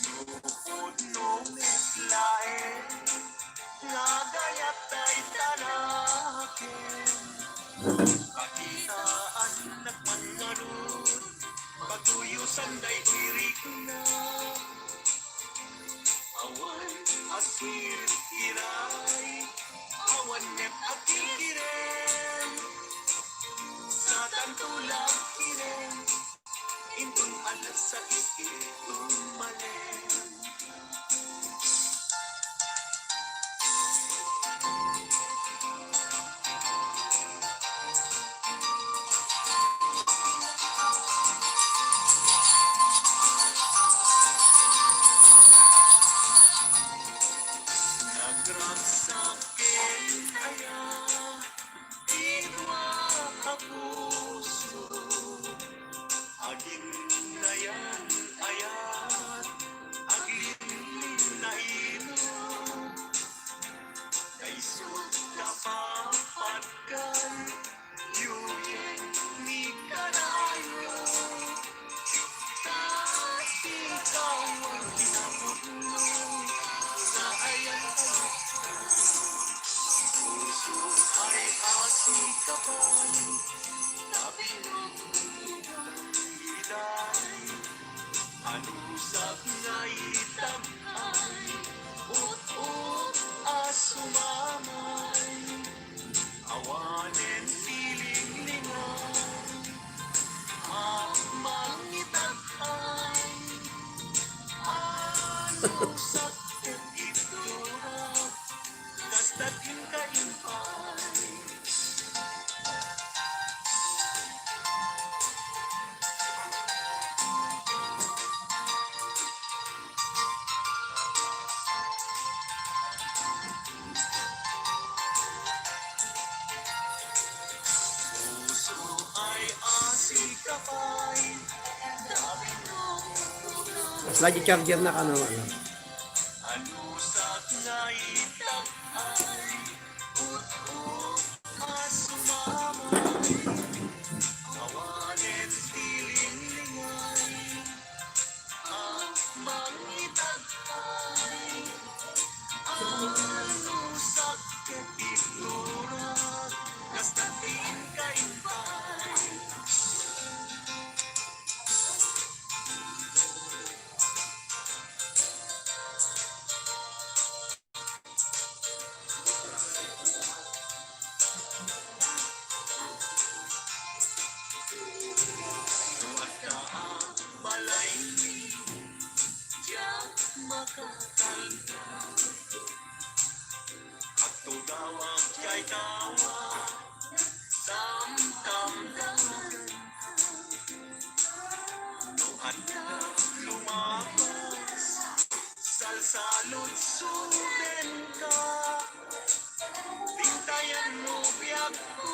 Nupod no lae nga gayat tay tanakin kakitaan nagmangarod pagtuyusan day uirik na awan asir iray awan nep akil kiren sa tantulang kiren intun alas sa iskitun malen nagragsakin aya iwa kapuso aging nayan ayat aglim na ino kaisod kapapatkan yuyen ni kanayo dati ikaw ang kinaputno sa ayan puso ay asikapan labi ng iday anusap nga itabay ut-ut asumamay awanen piling lingan amang itabay anusap iturap kasta't yung kaimpay puso ay asikapay dami ng programa Mas lagi charger na ka naman. anusap nga itabay ut-ut asumamay awanen piling lingay amang itabay anusap iturat kastatin kaimpay Mataang balay ni Diyak makatanda at tudawag kay tawa samtamdagan at lumapas salsalot suben ka pintayan mo biyak ko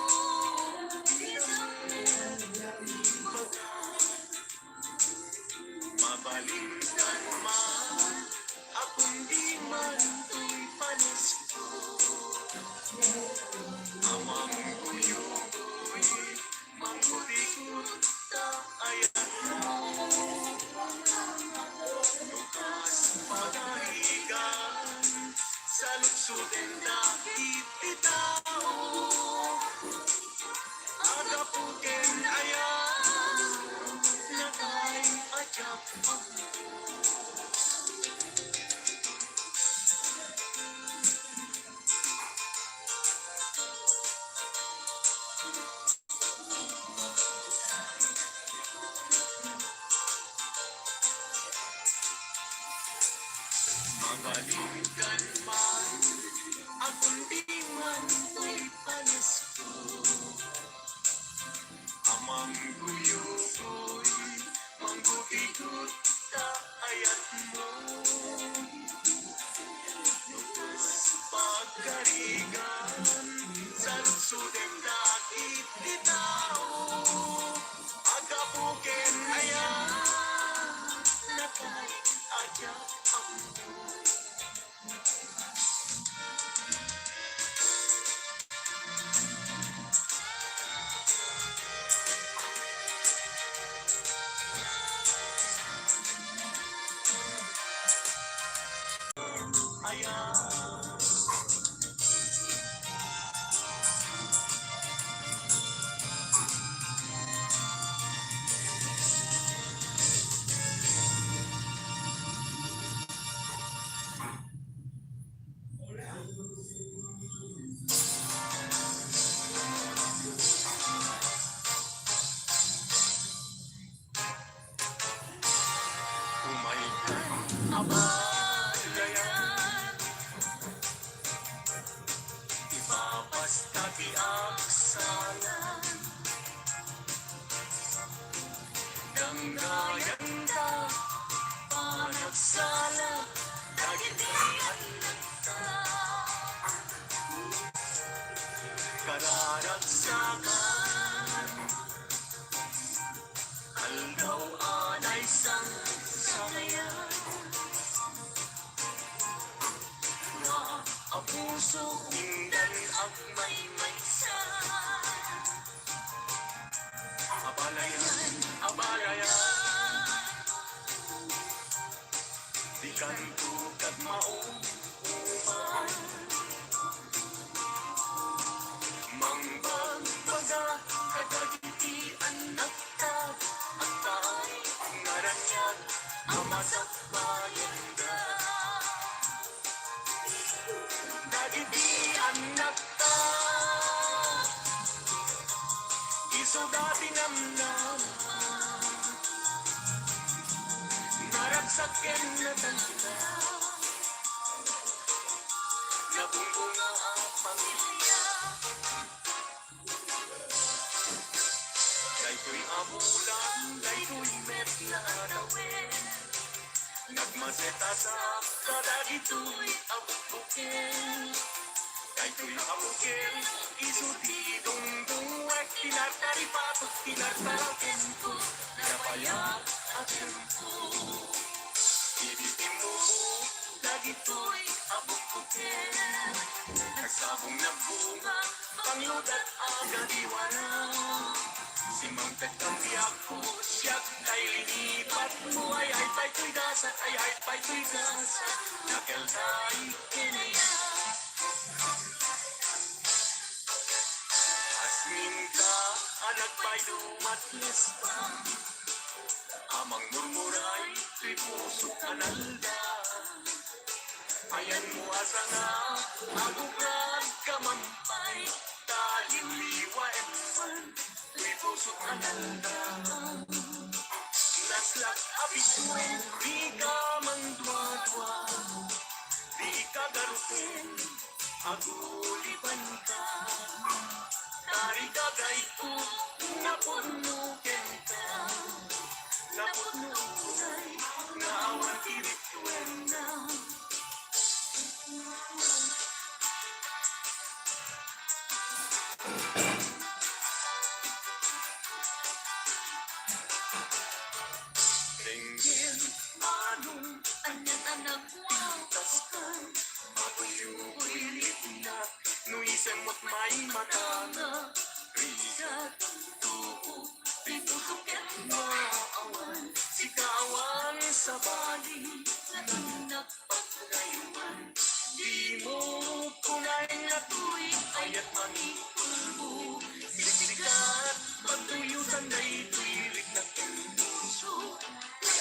mabalikan man akong di man to'y panis ko amang kuyugoy mangkutikot ta ayan mo lukas pagarigan sa lutsuden na ititao agapuken ayan nakay ajap mabalikan man akong di man to'y panis ko amang kuyugoy manggutikot ta ayat mo lukas pagkarigan sa lutsuden dakit di tao agapuken ayan nakay ajak ang Manggayanda, panagsala, dagidian nagta. Kararagsakan, aldaw anay sang sangayan. Nga ang puso mindan ang may sa. Abalayan, abalayan, di kanto kag mauuman. Mangbagbaga, kadagitian nagtag, at taay ngaranyan, amasak bayanda. Dagitian nagtag, isugati namnam, naragsakin na tanda, nabumbunga ang pamilya. Daytoy amulan, daytoy met na arawin, nagmaseta sa kadagitoy abubukin. Daytoy abukin, isuti dungdungwek, tinartaripatot, tinartarakin ko, napayak at tempo. Ibitin mo, dagitoy abubukin, nagsabong na bunga, pangludat agadiwara. Si Mangtag ang biyak ko, siyak ay linipat mo. Ay pa'y dasat, ay pa'y dasat, nakaltay kinaya. Asmin ka, anak pa'y dumatlas pa. Amang murmuray, tuy puso kanalda. Ayan mo asa nga, agugad kamampay, talim liwa empan. Tuy puso kanalda, laslak abisuen, di ka mandwa-dwa, di ka garutin, agulipan ka. Tari kagay ko, napunukin ka, napununay, naawan irituin na. Tingin, anong anyan anak mo, taskan, mapuyukoy litnat, nuisem mo't may matanga, rigat, tuko, piputukin maawan, sikawan sa bali, nanak pagkayuan, di mo kunay na tuy, ayat manipulbo, sisikat, pagtuyutan na'y tuyirik na puso.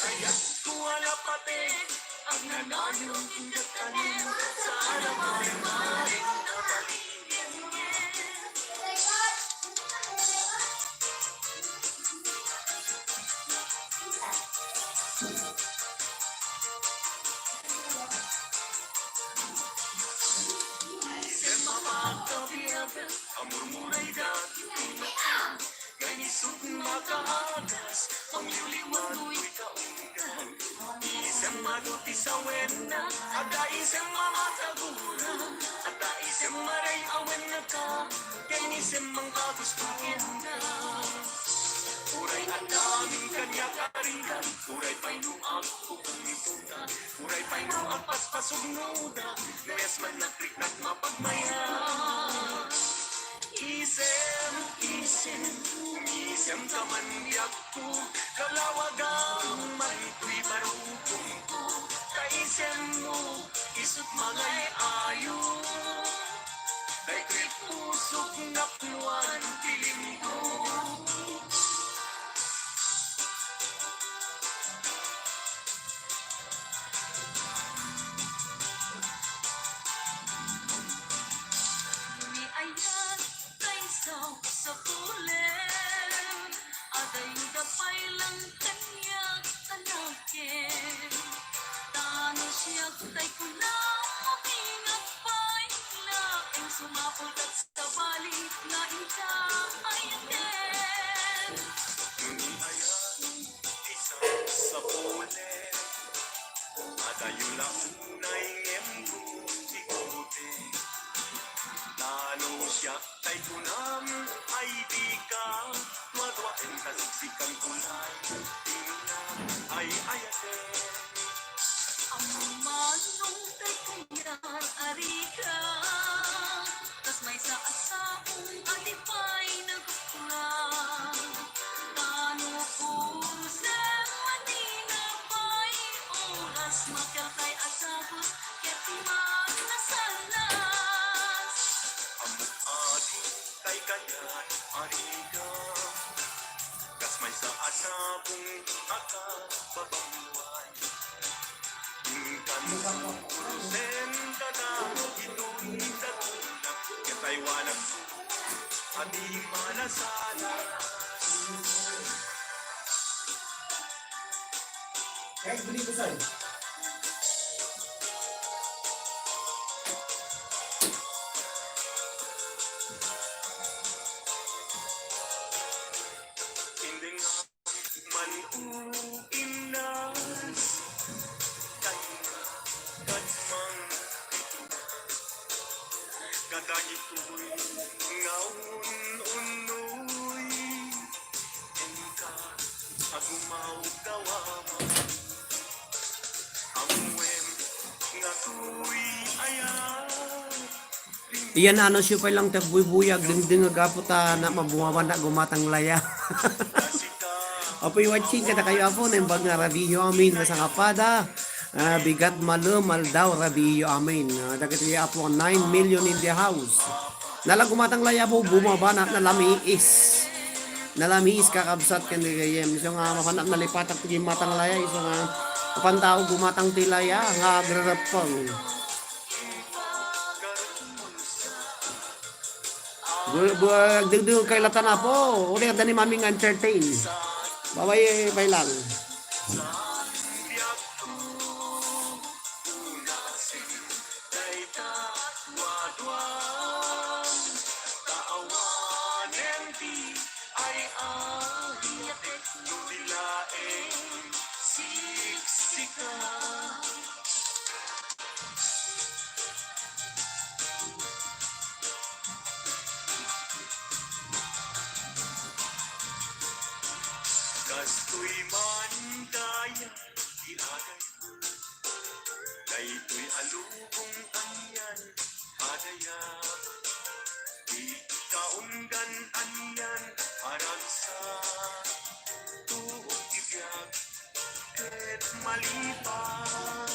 Ayat ko alapatin, ang nanayong indatanin, sa alamay-marin na maligyan. Isem mapagkabiyagan, ang murmuray dati pinaka,ganisog makaagas, ang yuliwan mo'y kaunggan. Isem maduti sa wena, ada isem mamatagura, ada isem maray awen na ka,ganisem mang kagustuhin ka. Uray ang daming kanya karigan, uray pa'y nuang kukumiputa, uray pa'y nuang paspasugnuda, nuyas man nagtriknak mapagmaya. Isem ka man biyak ko, kalawagang malito'y barukong ko, kaisem mo, isut mangay ayo, dayto'y pusok napnuan tilim ko. Ayan, kaysaw sa pulen, aday gapay lang kanyang anakin. Tano siya tay kulang, mapingat pa'y laing sumapulkat sa bali, na ita ay din. Nuni ayan, asabong akababamuan. Ingkan senda na ito'y dagunak, katay walang adi manasana. Guys, beli ko sa'yo. Hindi nga manuinas kanya kadmang kadagito'y ngaun-unoy engka agumaw dawama amwem nga tuy ayaw. Iyan ano siya pa lang tagbubuyag dingding agaputa na mabuwawan na gumatang laya. Apoy watching kada kayo apo na yung bag nga rabiyo amin na sa kapada. Bigat malumal daw rabiyo amin. Dagat iya apo 9 million in the house. Nalang gumatang laya po bumaba na nalamiis. Nalamiis kakabsat kandi kayem. So nga mapanap nalipatak ti matang laya. So nga kapantao gumatang tilaya nga agrarapang. Dugdug kay latan na po. Uli ka ni maming entertain. Babay lang. Kasto'y mandaya ilagay dayto'y alubong anyan adaya di kaunggan anyan parang sa tuog tibiyag ket malipat.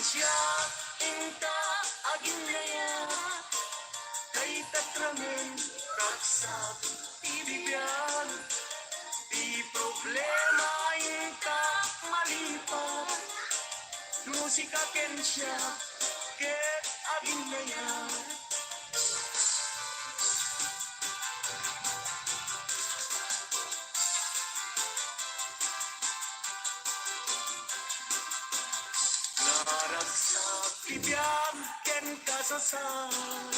Siya inta aging laya kay tatramen raksap ibibyan di problema inta malipat musika ken siya ket aging laya. Naragsak ibiyag ken kasasad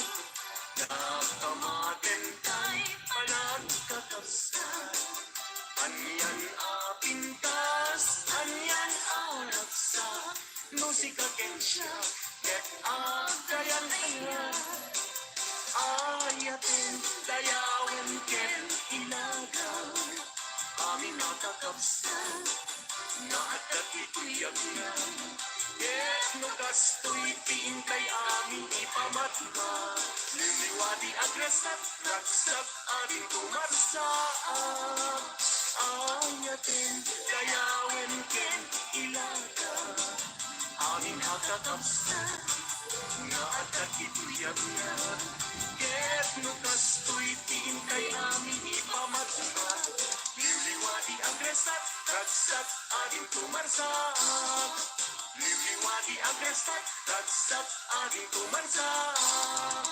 nakamaten tay panagkakasad anyan apintas anyan araksak musika ken siya ket agayan ayan ayaten dayawen ken ilagaw amin nakakapsad naatat ituyag na. Yes, no kasto'y tiin kay amin ipamatma. Liliwadi agresat, raksak ating kumarsaak. Ayaten, dayawen ken ilaga. Amin hakakapsat, nga atat ituyag na. Yes, no kasto'y tiin kay amin ipamatma. Liliwadi agresat, raksak ating kumarsaak. Liliwadi agresat, raksak ating kumarsaak.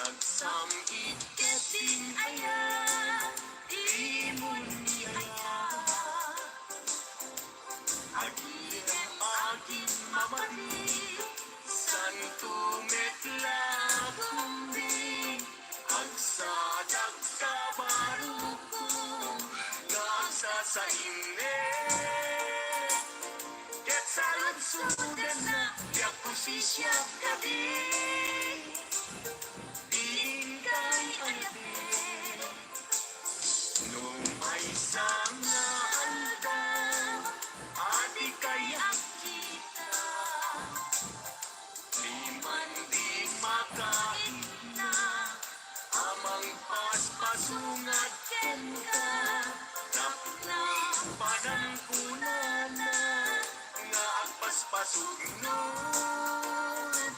nagsamit keting aya, di mo niaya. Agin ang aking mamali, santo metla kumbing, agsadag ka barukong, nagsa sa init. Ket salud sudan na, yak posisya kadi, diin kay ayate. Nung may sanga aldaw, adi kaya kita, liman di makain na, amang paspasungat ken ka, tapna panangkunana, nga agpaspasugnod.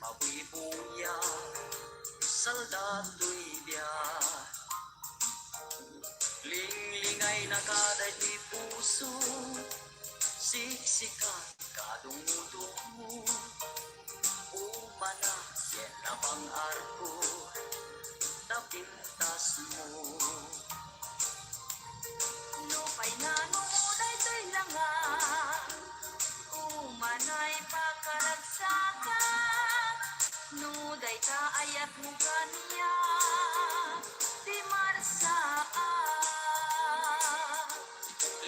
Awi buya, saldado'y biya. Linglingay nakaday di puso, siksikan kadungudungo. Umana, yan na bang arko, napintas mo. Lupay na nunguday to'y langa, umanay pakaragsakan. Nuday ta ayat mo kaniya, di marsaan.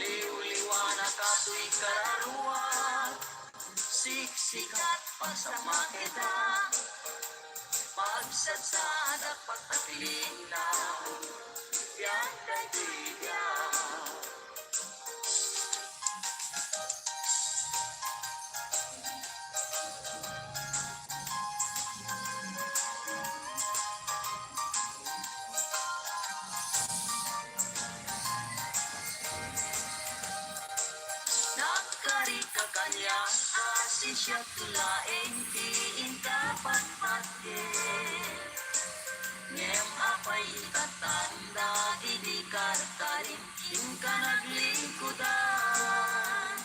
Liw-liwana ka to'y kararuan, siksikat pasama kita. Pagsadsada pagtapiling na, yan kay Biblia. Nagkarika kanya, asin siya tulaing, diin dapat patyen. Ngem apay itatanda, idikartarin, ka naglingkudan.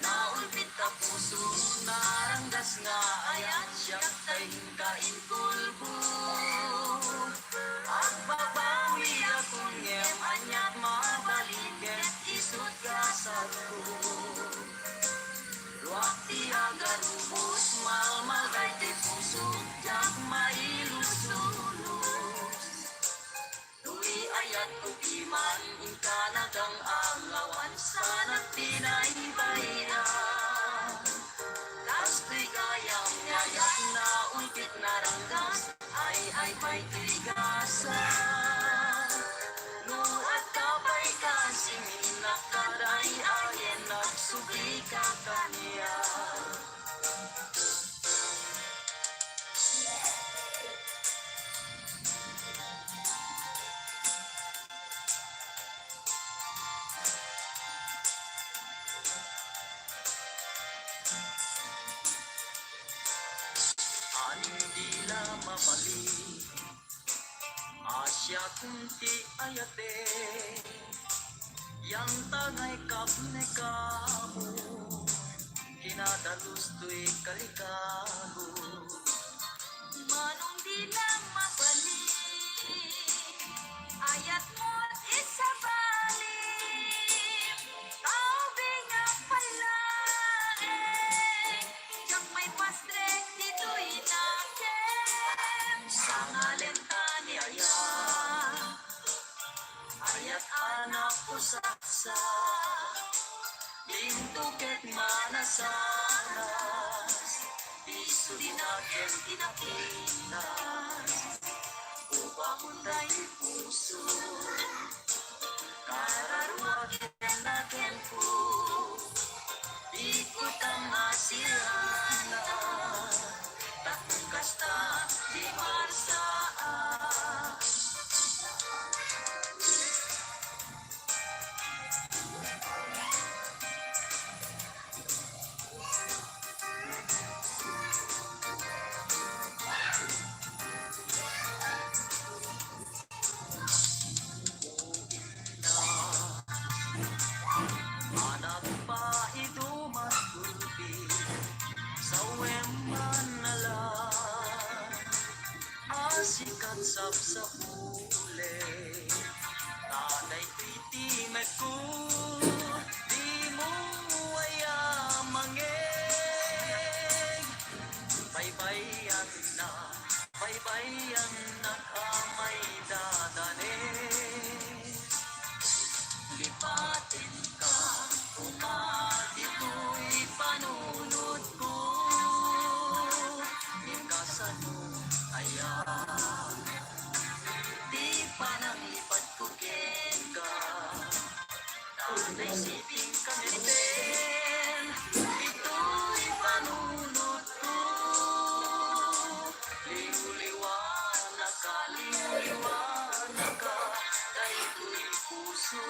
Naulpit ka puso, naranggas nga ayat, siyak tayong kain kulbo. Ang babawi akong ngem, anyat mabaliket, isut kasal ko. Wakti agar ubus, mal-mal kay te puso, jak mailus-lulus. Tui ayat kukiman, ingka nagang angawan, sanat pinaibayan. Kasto'y kayang ngayak na ulpit na ranggas, ay may tigasan. No at kapay kasingin na kaday, ayen nagsubli ka kaniya. Andila mabalik, asya kunti ayate, yang tangay kapne kamu, kinadalus tu'y kalikago. Manong di lang mabalik, ayat mo't isabalik. Kaubing ang palaeng, jak may pastre dito'y nakem. Sa ngalenta ni ayat anak ko saksa, lintuket manasanas, piso dinagen tinakinas, upang tayo puso, kararuakin natin po, di ko tamasirana, takong kasta di marsaan. Anak pa ito matulbi sa wemanala, asikat sa pule, tanay pitimek ko, di mo ayamangeg. Baybayan na kamay dadanig. Lipatin ka, umatito'y panunod ko. Minkasan mo, ayan, di pa nang lipat ko ka. Tanay siping kamiten, ito'y panunod ko. Liw-liwanag ka, kay ito'y puso.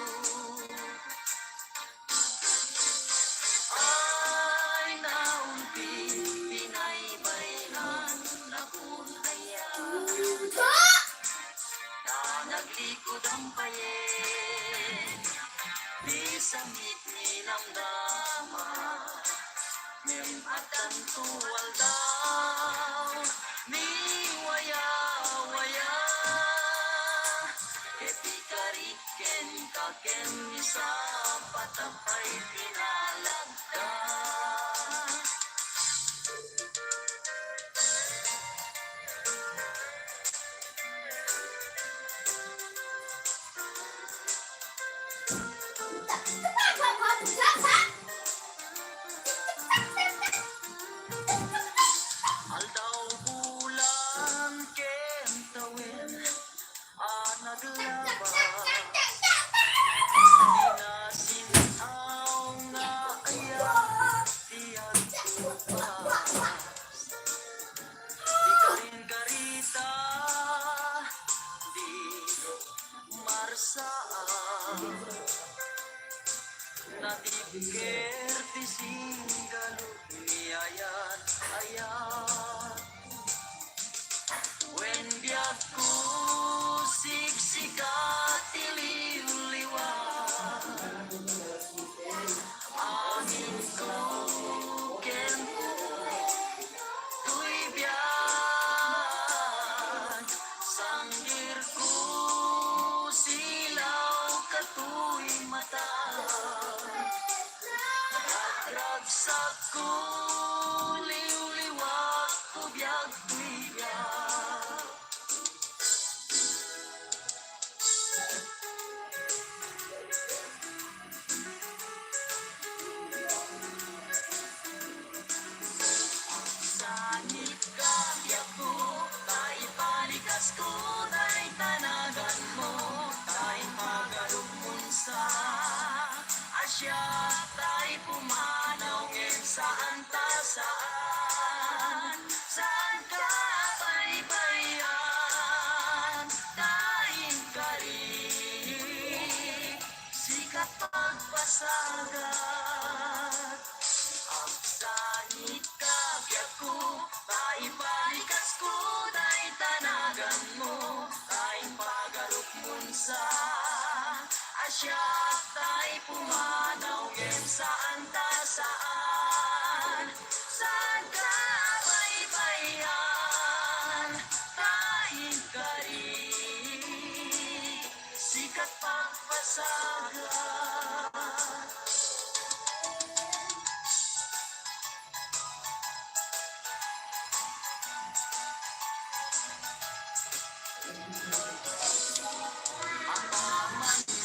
Aman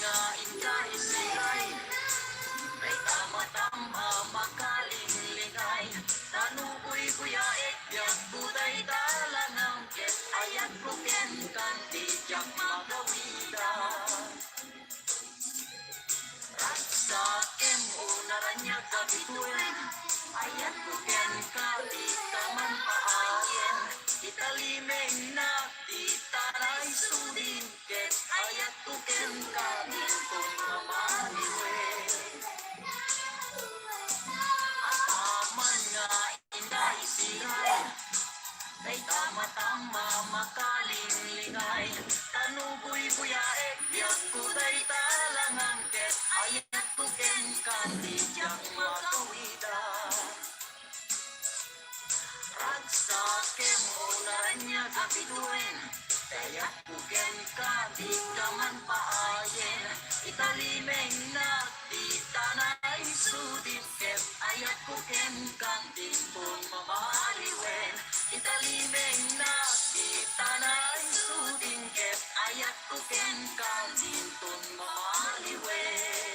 nga inday silay, kay tama-tama makalingligay. Tanukoy kuyaik, yak buday talanang ket, ayat kuken kan tijak magawida. Ragsakem unaranya kabituin, ayat kuken ka di kaman paayen. Italimeng na di taray sudin ket, ayat kuken ka dintong mamaliwen. Aman nga inday silay, kay tama-tama makalingligay. Tanuboy buyaek, yak kuday talangang ket, ayat kuken ka tijak makawida. Ragsakem unaranya kabituin, kaya kuken ka di kaman paayen. Italimeng na di tanay sudin ket, ayat kuken kang dintong mamaliwen. Italimeng na di tanay sudin ket, ayat kuken kang dintong mamaliwen.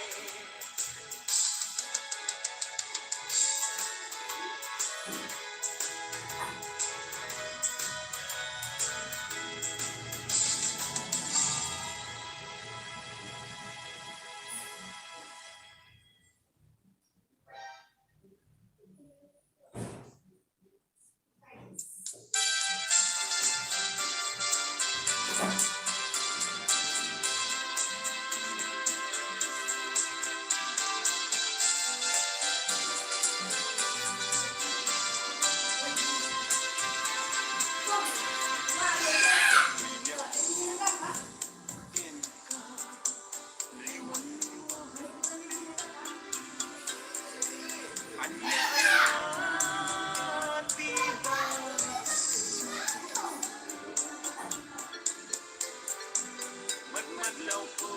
Magmadlaw ko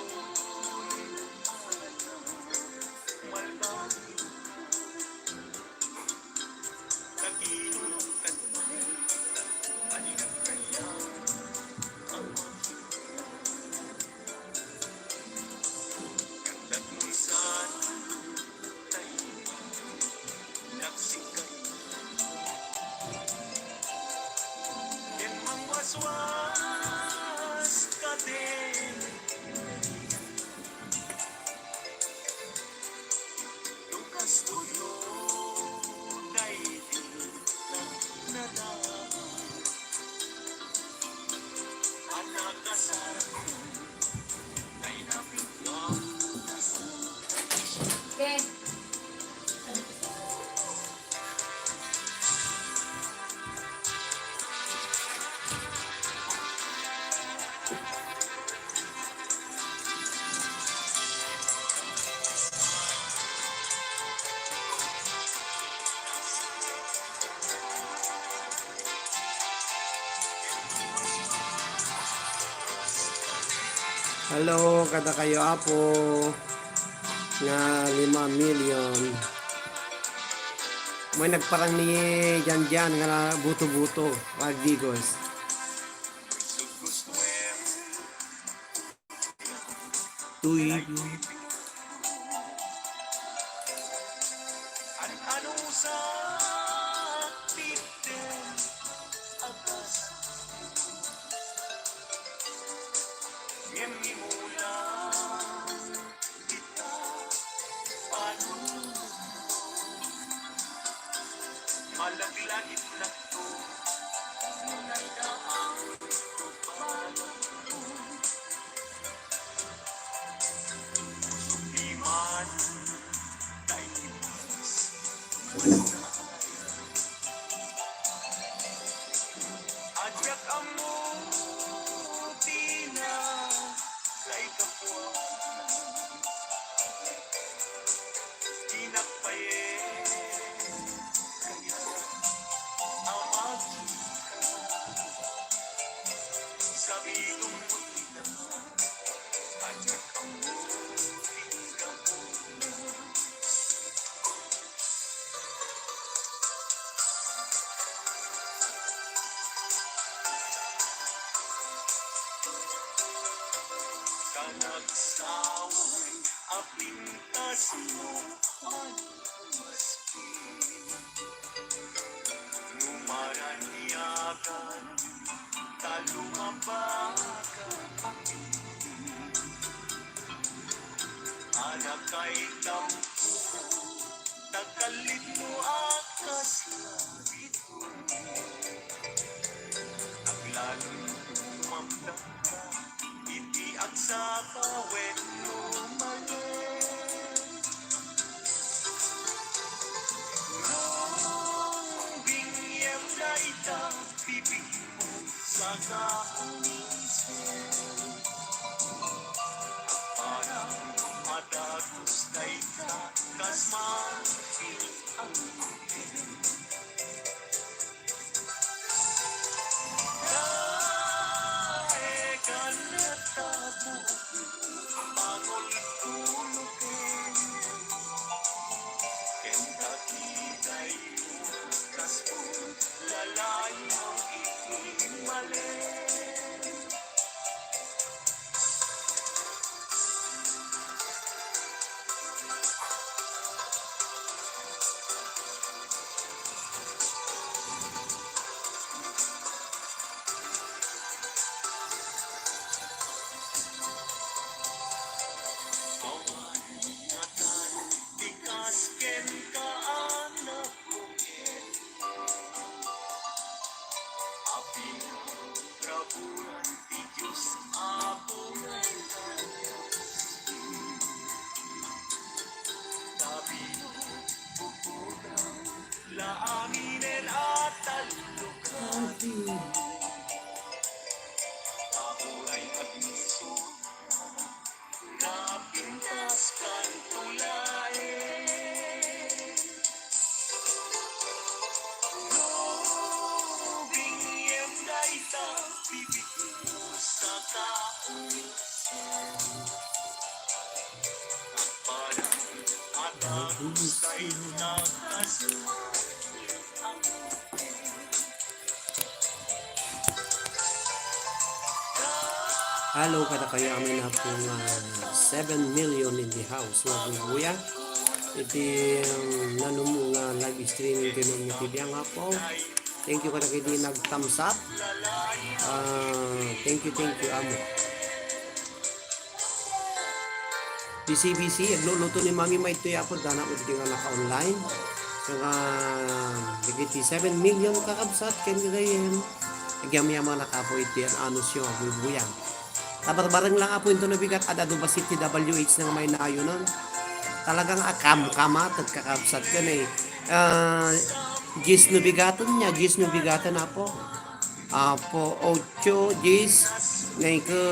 malbang nag-inom ka naman, alinang kaya ang kandat mo saan tayo nagsikay. Yan mang waswas ka din, lukas tuyo daigdig ng nadama. At nakasarap ay napiglang Okay. Hello, kada kayo apo nga 5 million. May nagparang ni Jan nga na buto-buto, Rodriguez. sugustwen. Tuy. Ano sa titen atas ngem mula kita paano malaglagit na to ngunay daang paano subliman taimas Adyak amo tina kay kapwa tinakpaye kaya amagi sabi sinuan maski numaraniagan talumabagan anakay tampo takalit mo akas langit aglalong tumamdam ka itiak sa kawet lumalit nung bingyem na itang bibig mo sa kaunisin parang madagos na itakas mahil ang piling daegan na tabo pangol tulukin kentakitay kas po lalayang ikimalin pawangatan tikas ken kaanak bukit aping raburan ti Diyos apungan tabi bubudang laanginen at talugan taburay at miso napintas kan tulain lubing iyem na itang bibig mo sa kaunisin at parang atagos kay nakasumangit ang Hello, kada kayo amin na pong 7 million in the house. Nabubuya. Iti nanong nga live streaming kinom ni Tibiyang po. Thank you kada kayo di nag-thumbs up. Thank you, amo. BCBC, nagluluto ni Mami May Tuya po. Dana ko di nga naka-online. So nga, bigiti 7 million kakabsat. Kaya ngayon, nagyam-yaman nakapo iti ang anos yung bubuyang. Tabar-barang lang po ito nabigat at ado ba si TWH na may naayo nun. Talagang akam-kamat at kakabsat ka na eh. Gis nubigatan niya, gis nubigatan na po. Po 8 gis ngayon ka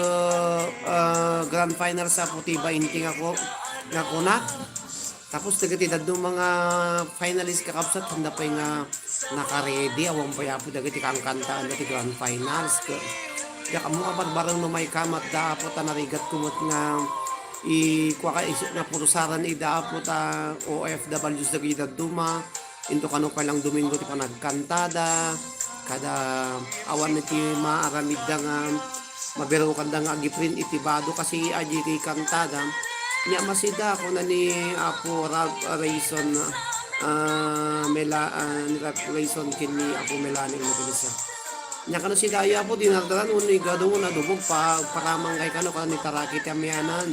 grand final sa puti 20 ako nga kunak. Tapos nagatidad ng mga finalist kakabsat handa pa yung naka-ready awang pa yapo dagiti kang kantaan dati grand finals ka. Kaya kamo kabarbarang no may kamat daapot narigat kumot nga kuha ka isip na purusaran daapot OFWs dagiti duma into kano ka lang Domingo ti panagkantada kada awan niti maaramid da nga mabiro kanda nga agiprin itibado kasi agiti kantada nya masida ko na ni Apo Rayson Rayson kini Apo Melanie Magdalisa. Nya kano si Daya po dinagdaran uno igado na dubog pa paramang kay kano ni tarakit amyanan.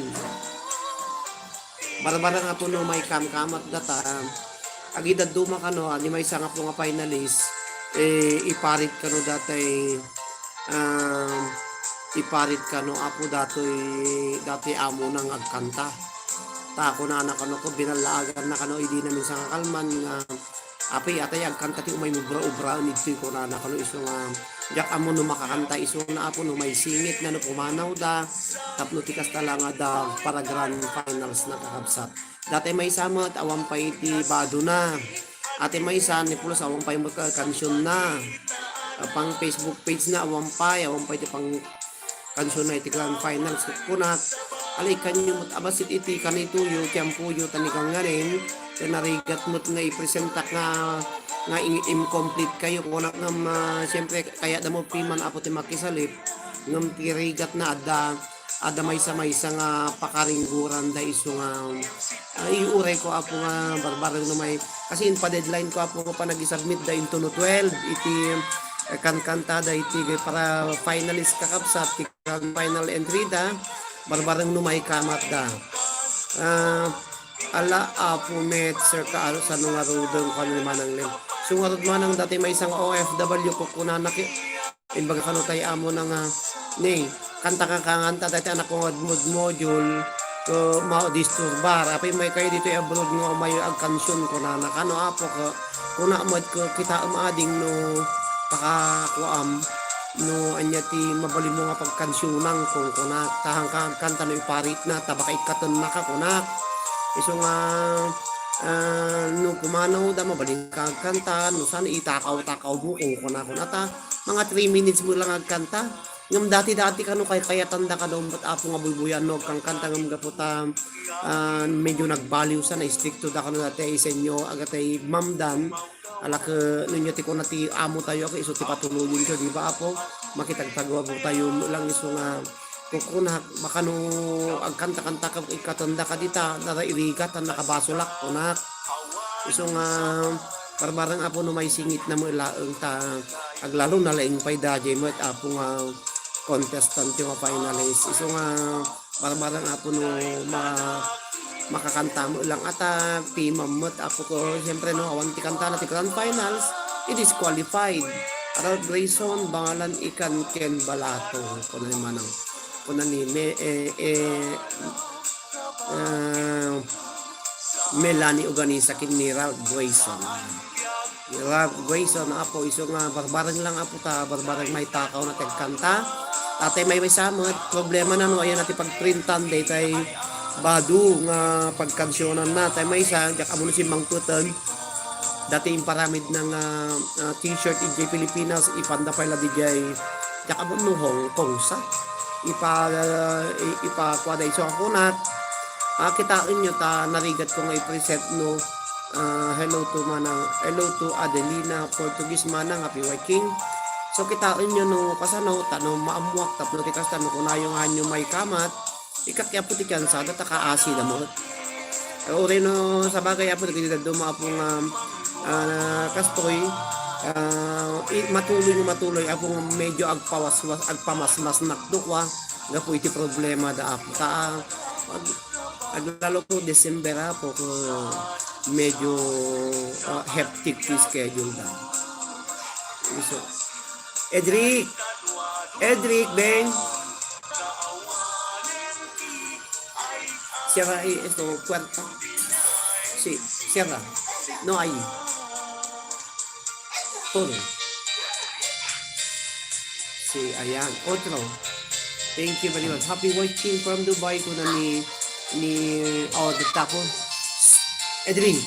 Barbara nga po no may kamkamat data. Agidad duma kano ni may isang nga finalist iparit kano datay iparit kano apo dati amo nang agkanta. Tako na anak kano ko binalagan na kano idi namin sa kalman nga api atay agkanta ti umay mubra-ubra nito ko na anak kano iso nga jak amo no makakanta iso na apo no may singit na no pumanaw da tapno tikas talanga da para grand finals na kakabsat. Dati may sama at awang pa iti bado na. Ate may isa ni pulos awang pa yung kansyon na. Pang Facebook page na awang pa iti pang kansyon na iti grand finals kunat. Alay kanyo abasit iti kanituyo tiyampuyo tanigang nga rin narigat mo't nga ipresentak nga incomplete kayo kunak nga siyempre kaya damo piman apo ti makisalip ngam tirigat na ada adamay sa may nga pakaringguran da iso nga iuray ko apo nga barbarang numay kasi in pa deadline ko apo nga pa nag-submit da into no 12 iti kantada iti para finalist kakapsat kan final entry da barbarang numay kamat da ala apo met sir kaalo sa nung arudong kanu manang lim sungarod manang dati may isang OFW ko kunanak imbaga kanu tay amo nang ni kanta kanta dati anak ko module ko mao disturbar apay may kayo dito abroad nga may agkansyon ko na nakano apo ko kuna mod ko kita umading no pakakuam no anya ti mabali mo nga pagkansyonan kung kuna tahang kanta no iparit na tabaka ikaton na ka kuna iso nga no pumanaw da mabaling kanta no sana itakaw-takaw mo kung kuna ta mga 3 minutes mo lang agkanta ngam dati kano kaya tanda ka daw ba't apo nga bulbuyan no kang kanta ngam gaputa medyo nagbaliw sa na stricto da kano dati sa inyo agatay mamdan ala ke ninyo ti ko na ti amo tayo ako iso ti patuluyin ko di ba apo makitagtagwa mo tayo lang iso nga kukuna baka no agkanta-kanta ka ikatanda ka dita narairigat ang nakabasulak kunak iso nga parbarang apo no may singit na mo ilaang ta aglalo na laing pay daje mo at apo nga contestant yung finalist iso nga parbarang apo no makakanta mo lang ata pimamot apo ko siyempre no awan ti kanta na ti grand finals it is qualified Arald Grayson bangalan ikan Ken Balato kuno ni manang kuno ni Melanie Organisa kin ni Ralph Grayson apo iso nga barbarang lang apo ta barbarang may takaw na tagkanta tatay may samot problema na no ayan natin pagprintan day tay badu nga pagkansyonan na tay may isa jak amo si Mang Tuton dati imparamid ng t-shirt in Pilipinas ipanda pa la dijay jak amo no Hong Kong sa ipa kwaday so ako na kitain nyo ta narigat ko nga i-present no hello to Adelina Portuguese manang happy working so kitain nyo no kasano tanong maamuak tapno ti kasta no kunayong hanyo may kamat ikat kaya puti kan sada ta kaasi na mo ore no sa bagay apo ti dado maapong kastoy matuloy apo medyo agpamasmas nakdukwa gapo iti problema da apo ta aglalo ko December apo ko medyo hectic schedule da so Edric Ben cierra esto puerta sí cierra no hay todo sí ayan otro thank you very much happy watching from Dubai ko na ni the tapo Edrin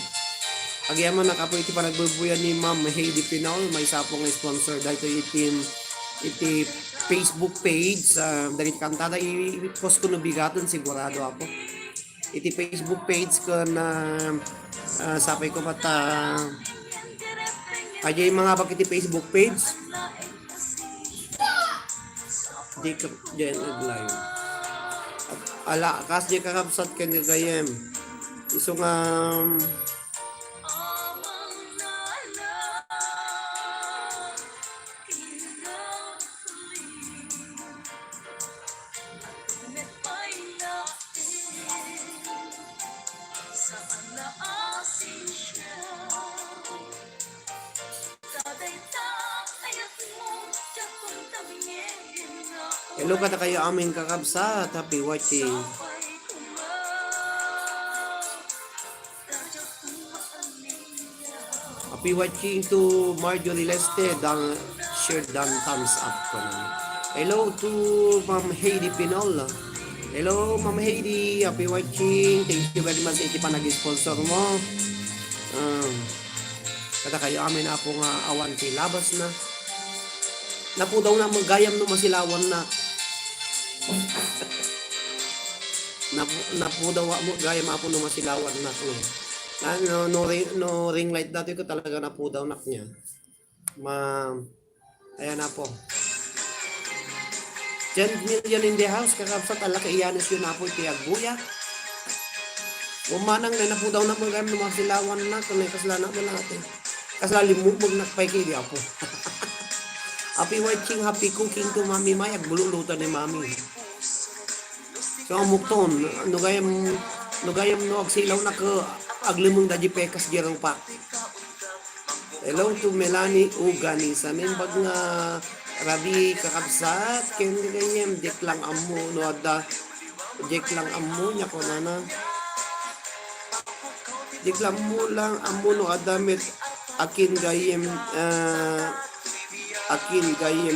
agyaman nakapo iti panagbubuyan ni Ma'am Heidi Pinal may sapong sponsor dahito iti Facebook page dali kantada i-post ko no bigaton sigurado ako iti Facebook page ko na sapay ko bata ajay mga bak iti Facebook page di ka dyan live ala kas di kakabsat ka nga gayem iso nga hello ka na kayo aming kakabsat happy watching happy watching to Marjorie Leste dang share dan thumbs up ko na hello to Ma'am Heidi Pinol hello Ma'am Heidi happy watching thank you very much iti pa nag-sponsor mo kada kayo amin na po nga awan kay labas na napo daw na magayam no masilawan na napo daw mo gayam apo no masilawan na no ring light dati ko talaga napo daw nak niya ayan na po 10 million in the house, kakabsat, alaki iyanis yun na po iti agbuya. Umanang na napo daw na mga lumasilawan na, kung may kasalanan mo lahat eh. Kasala limubog na kay kay apo. Happy watching, happy cooking to Mami May, agbululutan ni Mami. So amukton, nugayam no agsilaw na ka aglimong dadji pekas giraw pa. Hello to Melanie Ugani sa nimbag nga Rabi kakabsat ken ganyem dek lang amo no ada dek lang amo nya ko nana. Dek lang mo lang amo no ada met akin gayem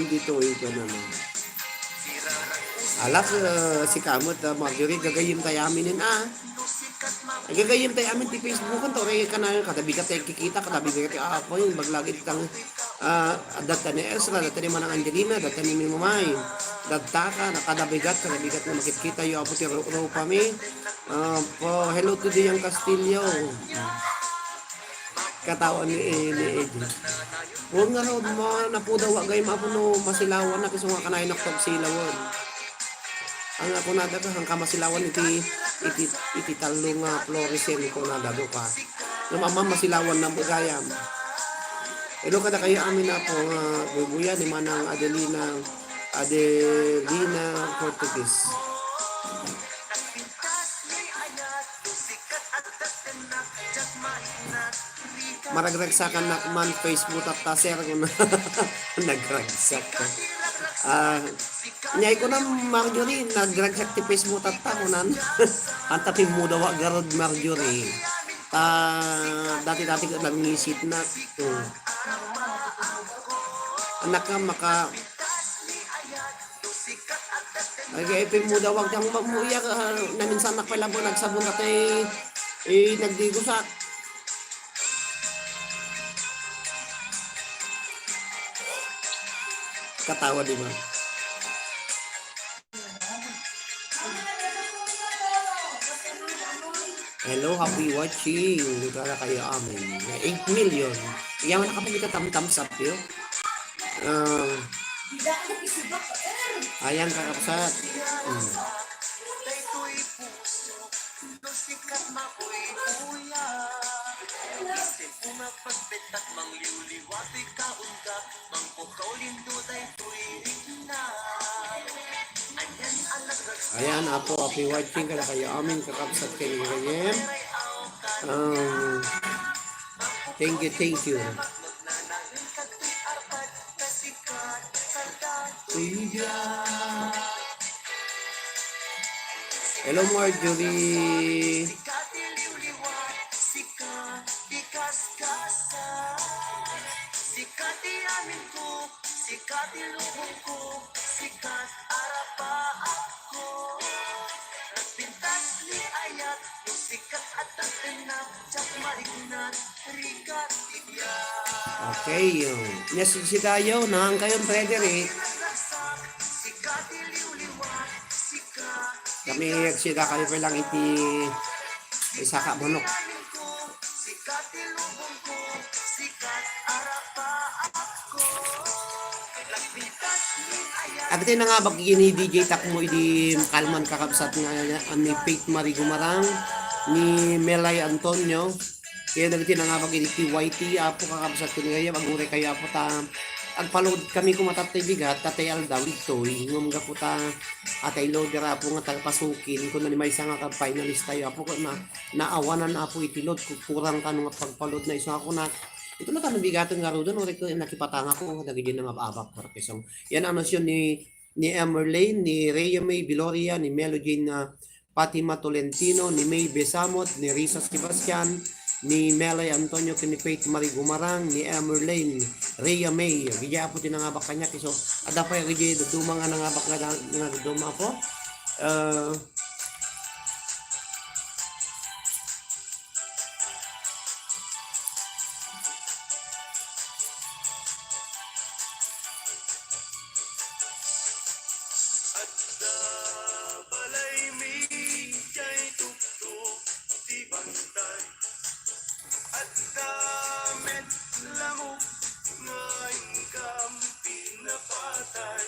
dito ito naman. Alak si kamot Marjorie gagayim tayo aminin gagayim tayo amin ti Facebook kan to kay kanal katabi ka tayo kikita katabi ka ako yung baglagi tang data ni Ezra data ni Manang Angelina data ni Mimay data ka nakadabigat katabigat na makikita yung apo ti Rupa mi po hello to Diyang Castillo katawan ni Eddie huwag nga raw napudawa gayim apo no masilawan na kasi nga kanayin naktog silawan ang ako nada ka hangka masilawan iti talong Florisen ko nada do ka lumamam masilawan ng bugayam ilo kada kayo amin na po bubuya ni Manang Adelina Portuguese maragragsakan na man Facebook at taser ko na nagragsak ka nyay ko na Marjorie nagragsak ti Facebook at ta ko nan antapin mo daw garod Marjorie dati ko lang ngisip na anak ka maka ay ipin mo daw wag kang mamuya na minsan nakpalabo nagsabon ka nagdigusak katawa di ba? Hello, happy watching. Dito na kayo amin. 8 million. Iyan mo nakapagita thumbs up yun. Ayan kakapsat. Ayan, apo, happy watching ka na kayo amin, kakapsat kayo ganyan. Thank you. Hello, Marjorie. Sikat amin ko, sikat ilubong ko, sikat arapa ako. Nagpintas ni ayat, sikat at tatinap, tsak maignat, rikat igya. Okay, si tayo, nang kayong Frederick. Sikat iliwliwat, sikat. Kami nagsida kayo pa lang iti isa ka bunok. Sikat ilubong ko, sikat arapa ako. Nagpintas ni ayat. Agad na nga bagiging ni DJ Takmo idi kalman kakabsat nga ni Faith Marie Gumarang ni Melay Antonio kaya nagiti na nga bagiging TYT apo kakabsat ko niya magure kaya po ta agpalod kami kumatatay bigat tatay aldaw ito ingom ga po ta atay loader apo nga talpasukin kung na may isa nga ka-finalist tayo apo na naawanan apo itilod kurang ka nga pagpalod na isa ako na ito na tanong bigatong nga ro doon o rin nakipatanga ko nagiging na mababak para kesong yan ang nasyon ni Emerlane, ni Rhea May Viloria, ni Melo Jane Fatima Tolentino, ni May Besamot, ni Risa Sebastian, ni Melay Antonio, ni Faith Marie Gumarang, ni Emerlane, Rhea May, gaya po tinangabak kanya kiso ada pa yung gaya dumang nga nangabak nga duma po balay mi jay tuktok di bantay at damit lamok ngayon kam pinapatay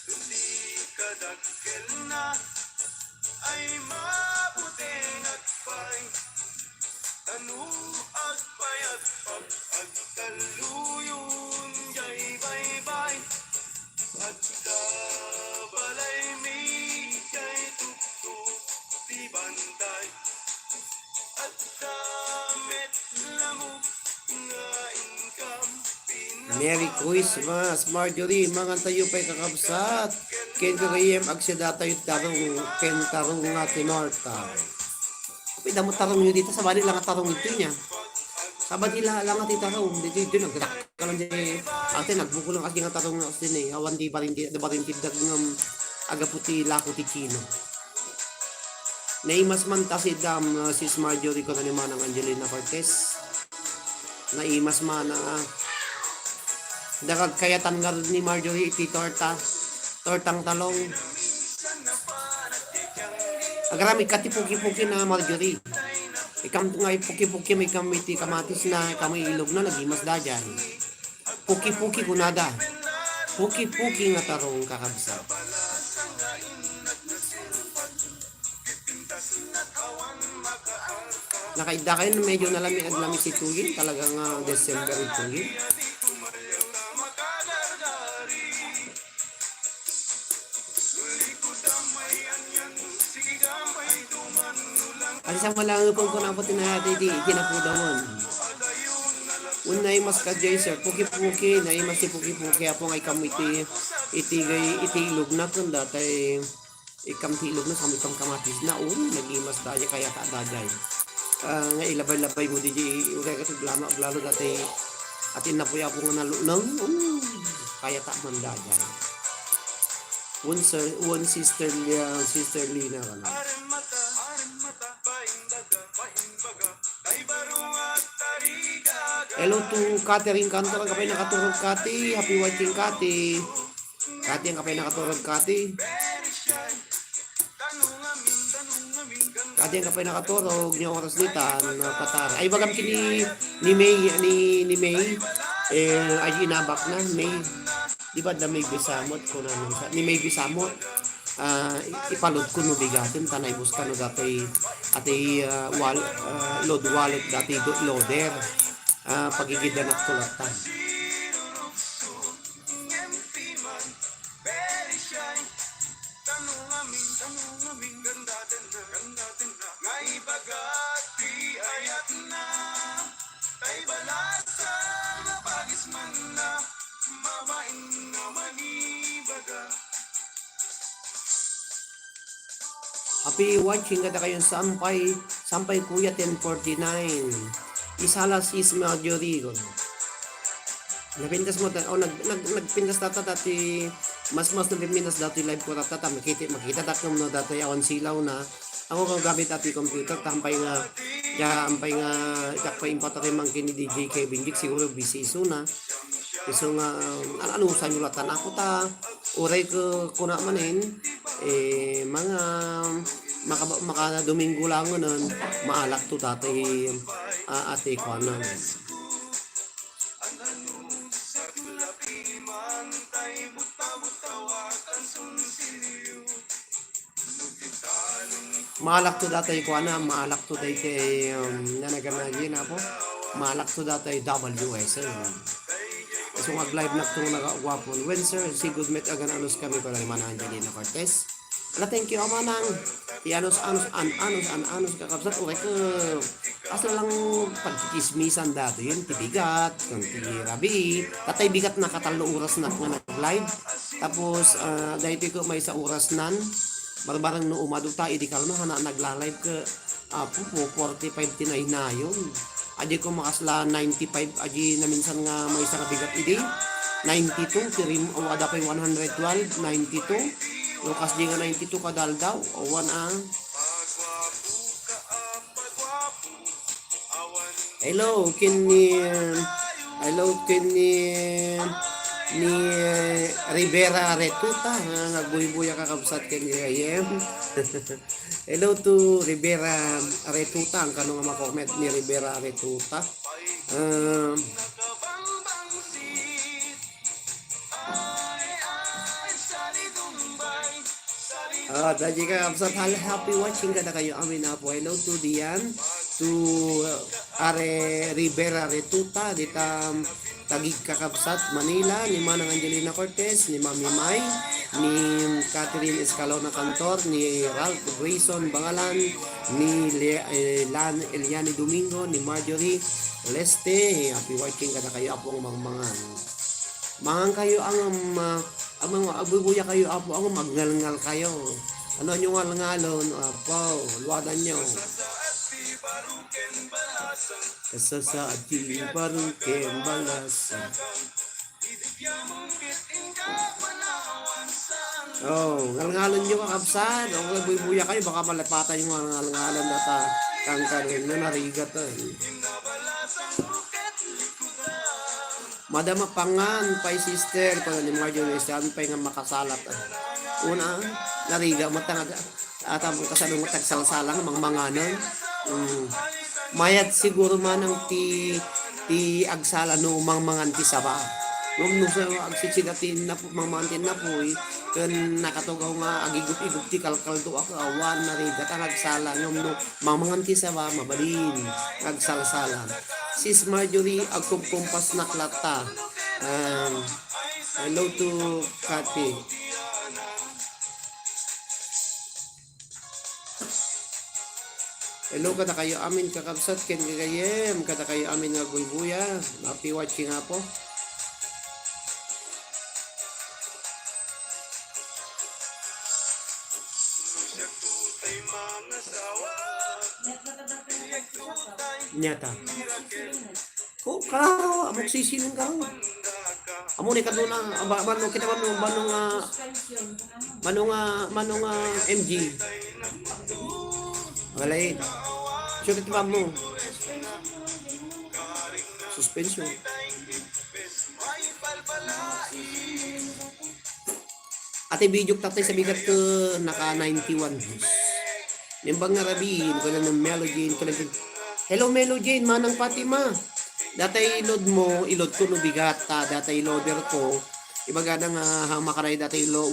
kundi nagkel na ay mabuting agpay tanu agpayat pag agkaluyon jay bye-bye at kabalay mi jay tuktok di bantay at damit lamok nga income Merry Christmas, Marjorie, mga tayo pa'y kakabsat. Ken kagayem, agsida tayo tarong, ken tarong nga tinorta. Kapit mo tarong nyo dito, sa bali lang ang tarong ito niya. Sa bali lang ang tarong, dito nagrak ka lang dyan. Ate, nagbuko lang kasi nga tarong nga kasi eh. Awan di ba rin tindag ng agaputi lako ti Chino. Naimas man ta si sis Marjorie ko na ni Manang Angelina Cortez. Naimas man na dagat kaya tanggal ni Marjorie iti tortang talong. Agrami kati puki-puki na Marjorie. Ikam nga puki-puki may kamiti kamatis na kamay ilog na nagimas da dyan. Puki-puki kunada. Puki-puki nga tarong kakabsa. Nakaida kayo na medyo nalami si Tuyin. Talagang December Tuyin. Alisang malangipong ko na po tinahati di kinapudamon. Unay mas kadjay sir, puki-puki, na mas si puki-puki apo ngay kamiti itilog na kun datay ikam tilog na sa mitong kamatis na nagimas daya kaya ta dajay. Nga ilabay-labay mo di ugay ka tuglama lalo datay atin na puya po nga nalunang kaya ta man dajay. One sister Lina kana. Hello to Catherine Cantor, kapay nakaturog Kati. Happy watching Kati. Kati ang kapay nakaturog Kati. Kati ang kapay nakaturog niya oras nita na patara. Ay bagam kini ni May ay inabak na May. Di ba na May Bisamot ko na ni May Bisamot. Ipalod ko no bigatin tanay buska no datay atay load wallet dati loader pagigida na tulatan happy watching kada kayong sampay kuya 1049 isalas is Marjorie napintas mo nagpintas tata dati mas napintas dati live ko tata makita tatong no dati awan silaw na ako kung gamit dati computer tampay nga jakpay impatari mang kini DJ Kevin Dick siguro busy na so nga ano sa nyulatan ako ta uray ko kuna manin mga maka Domingo lang nun maalak to tatay ate ko ano maalak to datay ko ana maalak to day kay nanaganagi na po maalak to datay WS so mag-live na itong nagawapon when sir si good met agan anos kami ko na Manang Angelina Cortez ala thank you amanang anos kakabsat okay ko asa lang pagkikismisan dati yun tibigat kung tirabi katay bigat na katalong oras na nga nag-live tapos dahil ko may sa oras nan barbarang no umaduta idi kalma hana nagla-live ka po 45 na yun adi ko makasla 95 adi na minsan nga may isang bigat idi 92 tirim o ada pa yung 112 92 lukas di nga 92 kadal daw o 1 hello ni Rivera Retuta nagbuy-buya kakabsat kay Ayem hello to Rivera Retuta ang kanong nga comment ni Rivera Retuta Daddy ka kapsat, happy watching ka na kayo amin na po. Hello to Dian, to Are Rivera Retuta, dita Tagig Kakapsat, Manila, ni Manang Angelina Cortez, ni Mami May, ni Catherine Escalona Cantor, ni Ralph Grayson Bangalan, ni Lan Eliani Domingo, ni Marjorie Leste. Happy watching ka na kayo apong mga mangang kayo ang mga abubuya kayo apo ang magngalngal kayo. Ano nyo ngalngalon? Apo, luwadan nyo. Kasasaati baruken balasan. Ngalngalon nyo kakabsan. O abubuya kayo, baka malapatan yung ngalngalon na kangkarin na narigat. Madama pangan pay sister ko ni Marjorie sabi pa nga makasalat. Una nariga matang atamo kasadong matag salsalang manganon. Mayat siguro manang ti agsala no mangan ti saba. Nung sa agsisigatin na po mangantin na po kan nakatugaw nga agigup-igup ti kalkal do ako awan nariga ta agsala no mangan ti saba mabalin agsalsala. Sis Marjorie agkumpas na klata. Hello to Kati. Hello kada kayo amin kakabsat ken gagayem kada kayo amin nga buya. Happy watching nga po. Nyata. Ko klaro amok sisilin ka. Amo ni kaduna bano kita manong MG. Walay. Sulit pa mo. Suspension. Ate video tatay sa bigat ko naka 91 views. Nimbang nga rabihin ko lang ng Melody ko lang. Hello Melo Jane, manang Fatima. Datay ilod mo, ilod ko no bigat ta, datay loader ko. Ibaga nang makaray datay load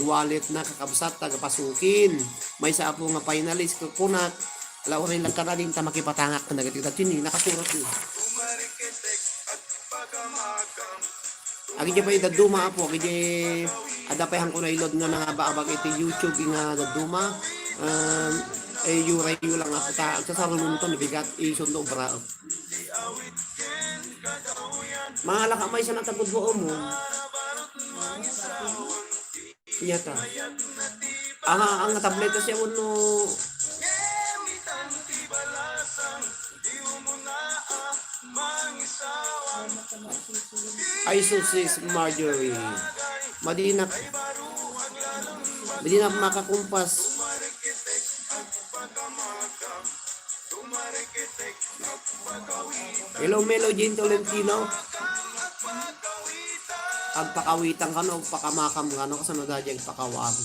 wallet na kakabsat tagapasukin. May sa apo nga finalist ko kunat. Alaw rin lang ka na din ta makipatangak na nagatitat yun nakasurat yun. Agi di pa yung daduma apo, agi di adapayan ko na ilod nga nangababag iti YouTube nga daduma. Yuray lang ako ta sa sarunun to nabigat isundo bra. Mga lakamay sa natagod mo. Nyata. Ang tablet kasi uno ay sis Marjorie. Madinap makakumpas. Hello Melo Jane Tolentino. Agpakawitan ka no, pakamakam ka no, kasano dadyag pakawam.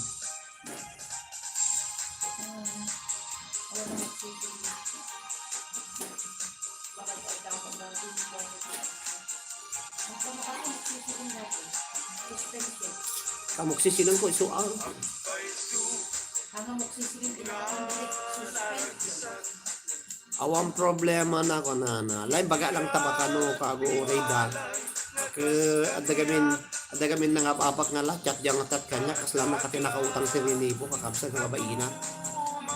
Kamuksisilon ko isuang. Awang problema na ko na lain baga lang tabakano kago reda ke ada gamin nga apak nga lacat jang atat kanya kaslama ka tinakautang si Rinibo kakabsa nga baina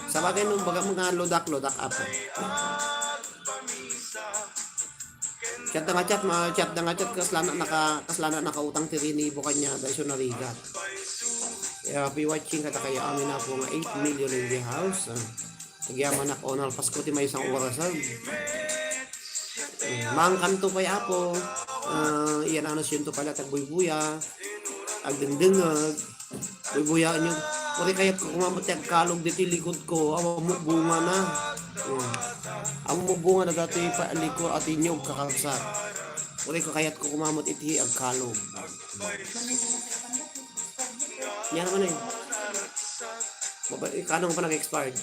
sa bagay nung baga mga lodak apa chat na chat kaslana nakautang si Rinibo kanya dahil siya narigat. Happy watching kada kaya amin na po nga 8 million in the house. Nagyaman ako na Pasko ti may isang orasan. Mang kanto pa yapo. Iyan ano siya pala tagbuy-buya. Agdendengag. Buy-buya nyo. Pari kaya kumamatay ang kalog dito likod ko. Awa mo bunga na. Ang mo bunga na dati pa liko at inyo kakabsat. Pari ko kaya't ko kumamot iti ang kalog. Yan naman eh. Kanong pa nag-expired?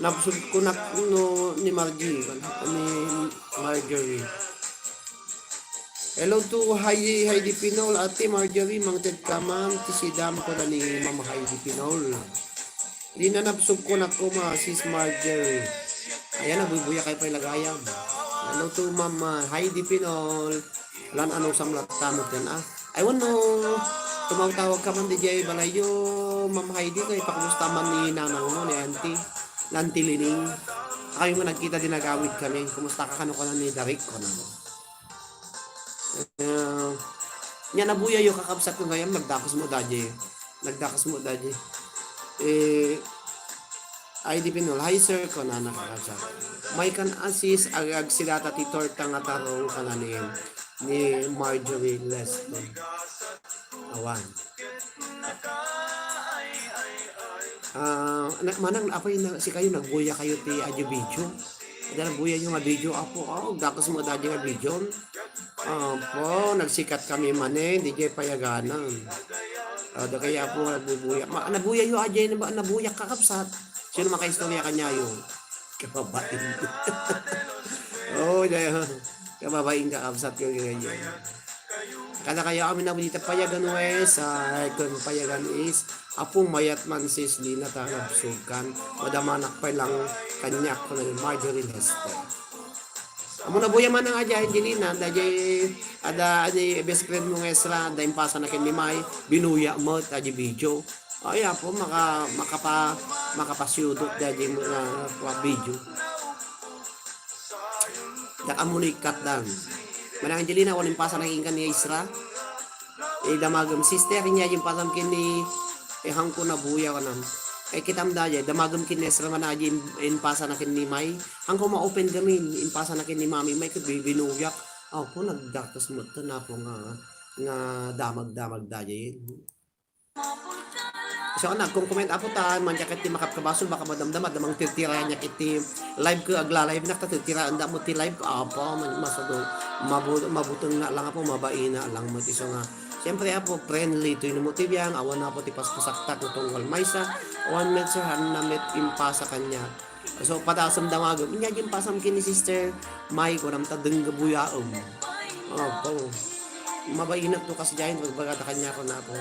Nabsog ko na no, ni Margie, ni Marjorie. Hello to Heidi Pinol, Ate Marjorie, Mang Ted Kaman, tisidam ko na ni Mama Heidi Pinol. Hindi na nabsog ko na ko Sis Marjorie. Ayan, nabubuya kayo pa ilagayam. Hello to Mama Heidi Pinol. Lan anong samlat tamot yan I want know, tumawag ka man DJ Balayo, Mama Heidi, kayo pakumusta man ni nanang mo, ni Auntie. Lanti Lining. Kayo mo nagkita din nagawid kami. Kumusta ka kano ka na ni Darik ko na. Nya nabuya yung kakabsat ko ngayon, nagdakas mo dadye. ID Pinol, hi sir ko na nakakabsat. May kan assist agag sila tati torta nga tarong ka na ni Marjorie Leston. Awan. Manang apay na si kayo nagbuya kayo ti adyo video. Ada nagbuya yung nga video apo. Dakas mo dadyo nga video. Po, nagsikat kami mane, di kay payaganan. Da kaya po nagbubuya. Nabuya yung ajay na nabuya kakapsat. Sino makaistorya kanya yun? Kababain. Dahil kababain kakapsat yung ganyan. Kada kaya kami na dito payagan kung payagan is apong mayat man sis Lina tanabsugan madamanak pa lang kanya ko na Marjorie Lester. Amo na buya man ang adya Angelina dajay ada best friend mo Esra da impasa na ken ni May binuya mo adya video. Ay apo makapasyudot dajay mo na video. Da amunikat dan. Manang Angelina wala impasa na ken ni Esra. Damagam sister niya yung pasam kin ni hangko na buya ka nam. Kitam daya damagam kin Esra man aji impasa na kin ni May. Hangko ma-open gamin impasa na kin ni Mami May ko binuyak. Po nagdakas mo to na po nga damag daya. So kung comment apo ta man jaket ti makapkabasol baka madamdam damang titira niya kiti live ko agla live na titira anda mo ti live ko apo masado mabutong na lang apo mabaina lang mo ti so nga siyempre apo friendly to yung motive yang awan na po ti paspasaktak itong walmaysa awan met sir han na met impasa kanya so patasam damagam inya yung pasam kini sister May ko nam tadeng gabuyaom po mabainat to kasi dyan magbagata kanya ko na po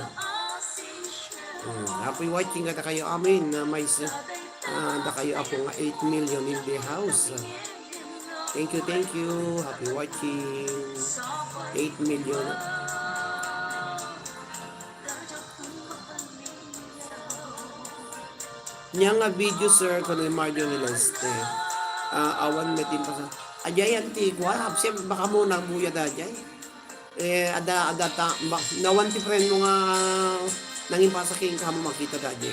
apoy watching kata kayo amin na may da kayo apo nga 8 million in the house. Thank you happy watching 8 million. Nya nga video sir ko ni Marjorie Leste awan metin pa sa ajay anti ko hapsi baka mo nang buya da ajay ada nawan ti friend mo nga nanging pasaking ka mo makita dadya.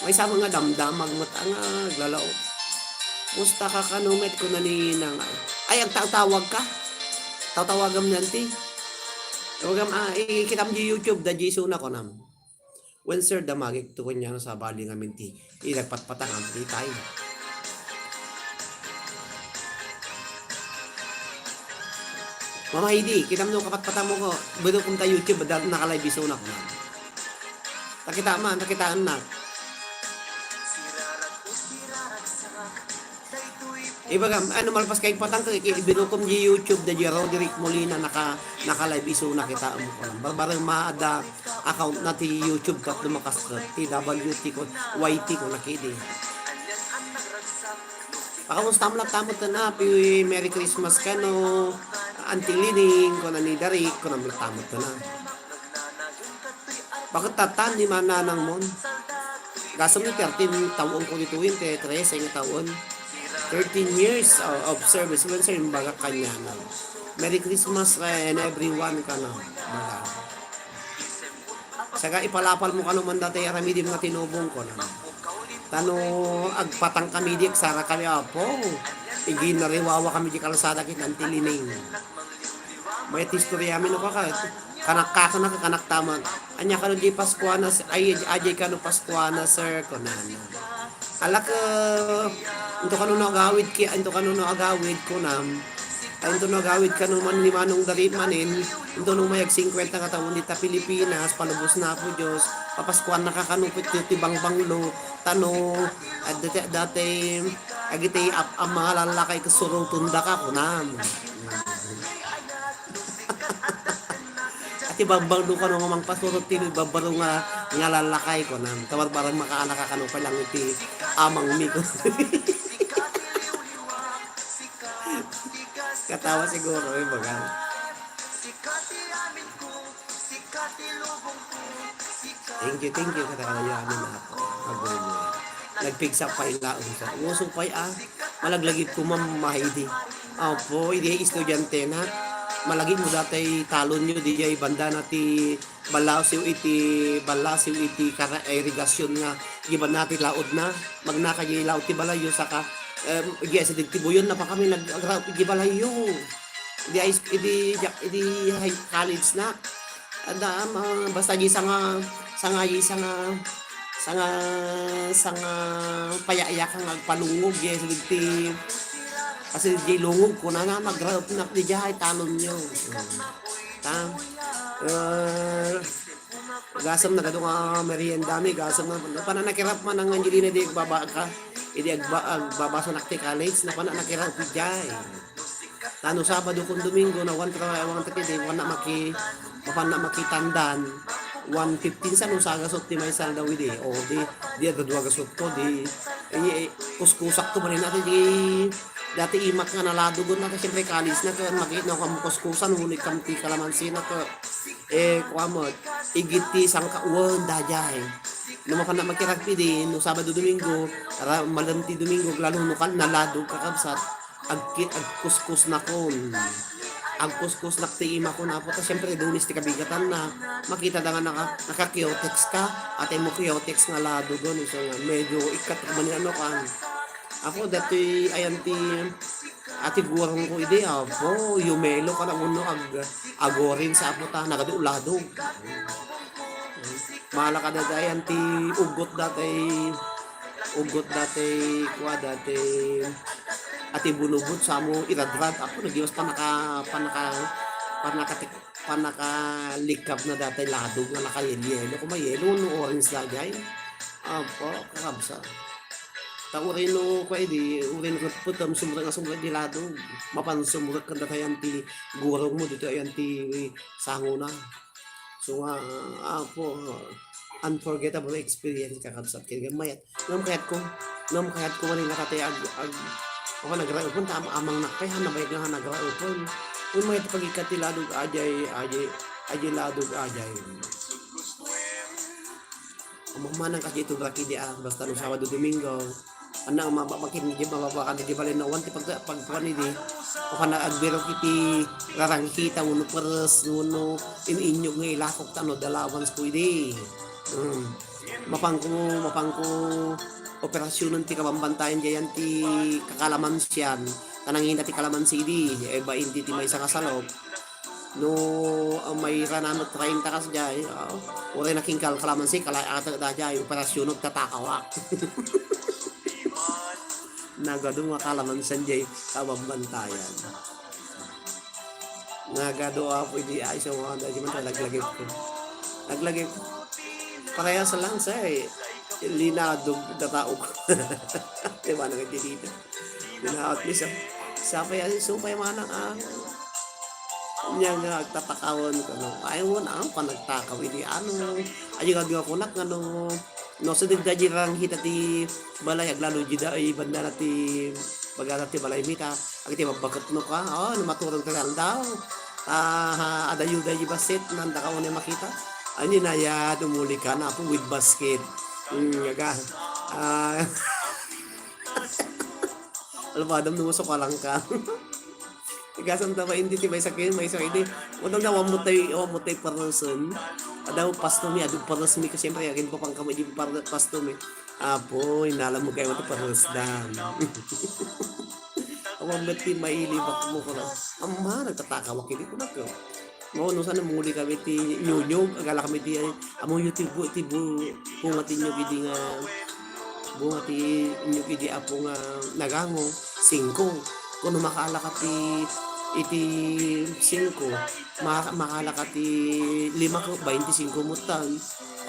May sama nga damdamag mata nga glalao. Musta ka kanumet ko na ni nang ay ang tawag ka. Tawagam nanti. Tawagam ikitam di YouTube da jiso na ko nam. When sir damagik to kunya sa bali nga minti. Ilagpatpatang amti tayo. Mama Heidi, kita mo kapatpata mo ko. Bedo kung ta YouTube, naka-live iso na ko na. Takitaan na. Ibaga, malpas kay patang bedo kung di YouTube, da di Roderick Molina, naka-live iso na kita mo ko lang. Barbarang maada account na ti YouTube kat lumakas ka. TWT ko, YT ko nakidi. Pakamusta mo lang tamot na Merry Christmas ka no. Auntie Lining ko na ni Darik ko na mulatamot ko na. Bakit tatan ni mananang mon? Gasam ni 13 taon ko dito yun, 13 taon. 13 years of service. When sir, baga kanya na. Merry Christmas and everyone ka na. Baga. Saka ipalapal mo ka naman dati aramidim nga tinubong ko na. Tano agpatang kami di, sara kami apo. Iginariwawa kami di kalasada kit Auntie Lining. May tistorya amin ako kanak tamang. Anya kano di Pascuana ay ajay kano Pascuana sir ko na. Alak into kano no agawid ko nam. Ay ito nagawid ka naman ni Manong Darit Manin, ito nung mayag 50 nga taon dita Pilipinas, palubos na po Diyos, papaskuan nakakanupit yung tibang banglo, tanong, at dati, agitay ang mga lalakay kasurong tunda ka kunam. At ibabanglo ka nung mang pasurot tino, ibabaro nga lalakay kunam. Tawag parang makaanak ka kanupay lang iti amang miko. Katawa siguro eh baga. Thank you katawa yamin na ako. Agay mo. Nagpigsa pa yung laon sa. Nguso pa malaglagit ko mamahidi. Opo, hindi estudyante na. Malagi mo dati talon nyo di ay banda na ti balasiw iti kara irigasyon nga giban natin laod na magnakay laod ti balayo saka sa digtibuyon na pa kami nag-agraw gibalayo. Idi high college na. Ada basta gi sanga payaya kang agpalungog sa digti kasi di lungog ko na mag-agraw na di jahay talon nyo. Gasam na gadong merienda mi gasam na pananakirap man ang Angelina di baba ka. Idi agbabasa nakti college na pana nakira upijay. Tano Sabado kung Domingo na wan takidi wan na makitandan 1:15 sa nung sagasot ti may sal daw idi. O di adwa gasot ko di kuskusak to man natin di dati imak nga naladugon na siyempre college na ka makita ko kuskusan huli kam ti kalamansi na ka kuamot igiti sang kauwan dajay. Naman ka na magkiragpi din, no Sabado Domingo, malamti Domingo, lalo nukal, naladog kakabsat, agkuskus na kon. Agkuskus na ti ima ko na po, ta siyempre dunis ti kabigatan na, makita da nga naka-kyotex ka, ate mo kyotex nga ladogon, so medyo ikat man ano kan. Ako dati, ayan ti, ati gurong ko ide, po, yumelo ka na uno, agorin sa apo ta, nagadi uladog. Mahala ka dati anti ugot dati kuha dati ati bulubot sa mo iradrad ako nagiwas panakalikap na dati ladog na nakayelo kung may yelo no orange lagay apo kakabsa ta urin no kwa di urin ko putam sumurang di ladog mapansumurat ka dati anti gurong mo dito anti sanguna. So, unforgettable experience kakabsat kaya mayat. Ngam kahit ko wala nakatay ako nagraupon amang nakay hanabay nga nagraupon. Kung mayat pagikati ladog ajay ladog ajay. Amamanang kasi ito braki di basta no Sabado Domingo. Anang mababakin di mababakan di balay na wanti pagkuan di o kana agbiro kiti rarangkita uno peres uno inyog nga ilakok tano dalawans ko idi mapangko operasyon ti kabambantayan diyan ti kakalamansian tanangin ti kalamansi di ba hindi ti may sa kasalop no may rananot 30 kas jay ore naking kalamansi kala ata dajay operasyon og tatakawak. Nagado nga kalamansan jay kabambantayan. Nagado ako hindi ay sa mga dahil man naglagay ko. Parehas lang sa linadog dataog. Diba nang dito. Na at least sa pa supay man ang nya nga tatakawon ko no. Ay won ang panagtakaw idi ano ay gagawa ko nak ngano no sa digdaji rang hita ti balay aglalo jida ay banda nati bagala ti balay mita agti mabakat no ka no maturog ka lang daw adayu dayi basit nanda ka one makita ani na ya tumuli ka na po with basket yaga alwadam no so kalang ka gasam ta ba hindi ti may sakit unang na wamutay person adaw pasto mi adu paros mi kasi siyempre yakin pa pang kamay di pasto mi apo inalam mo kayo ito paros dan awang bati mailibak mo ko na amma nagtatakawak hindi ko na ko mo no sana muli kami ti nyonyog agala kami ti amo YouTube ti bunga ti nyog idi nga bunga ti nyog idi apo nga nagango 5 kuno makala ka ti iti 5, makalaka ti 5 ko, 25 mutan.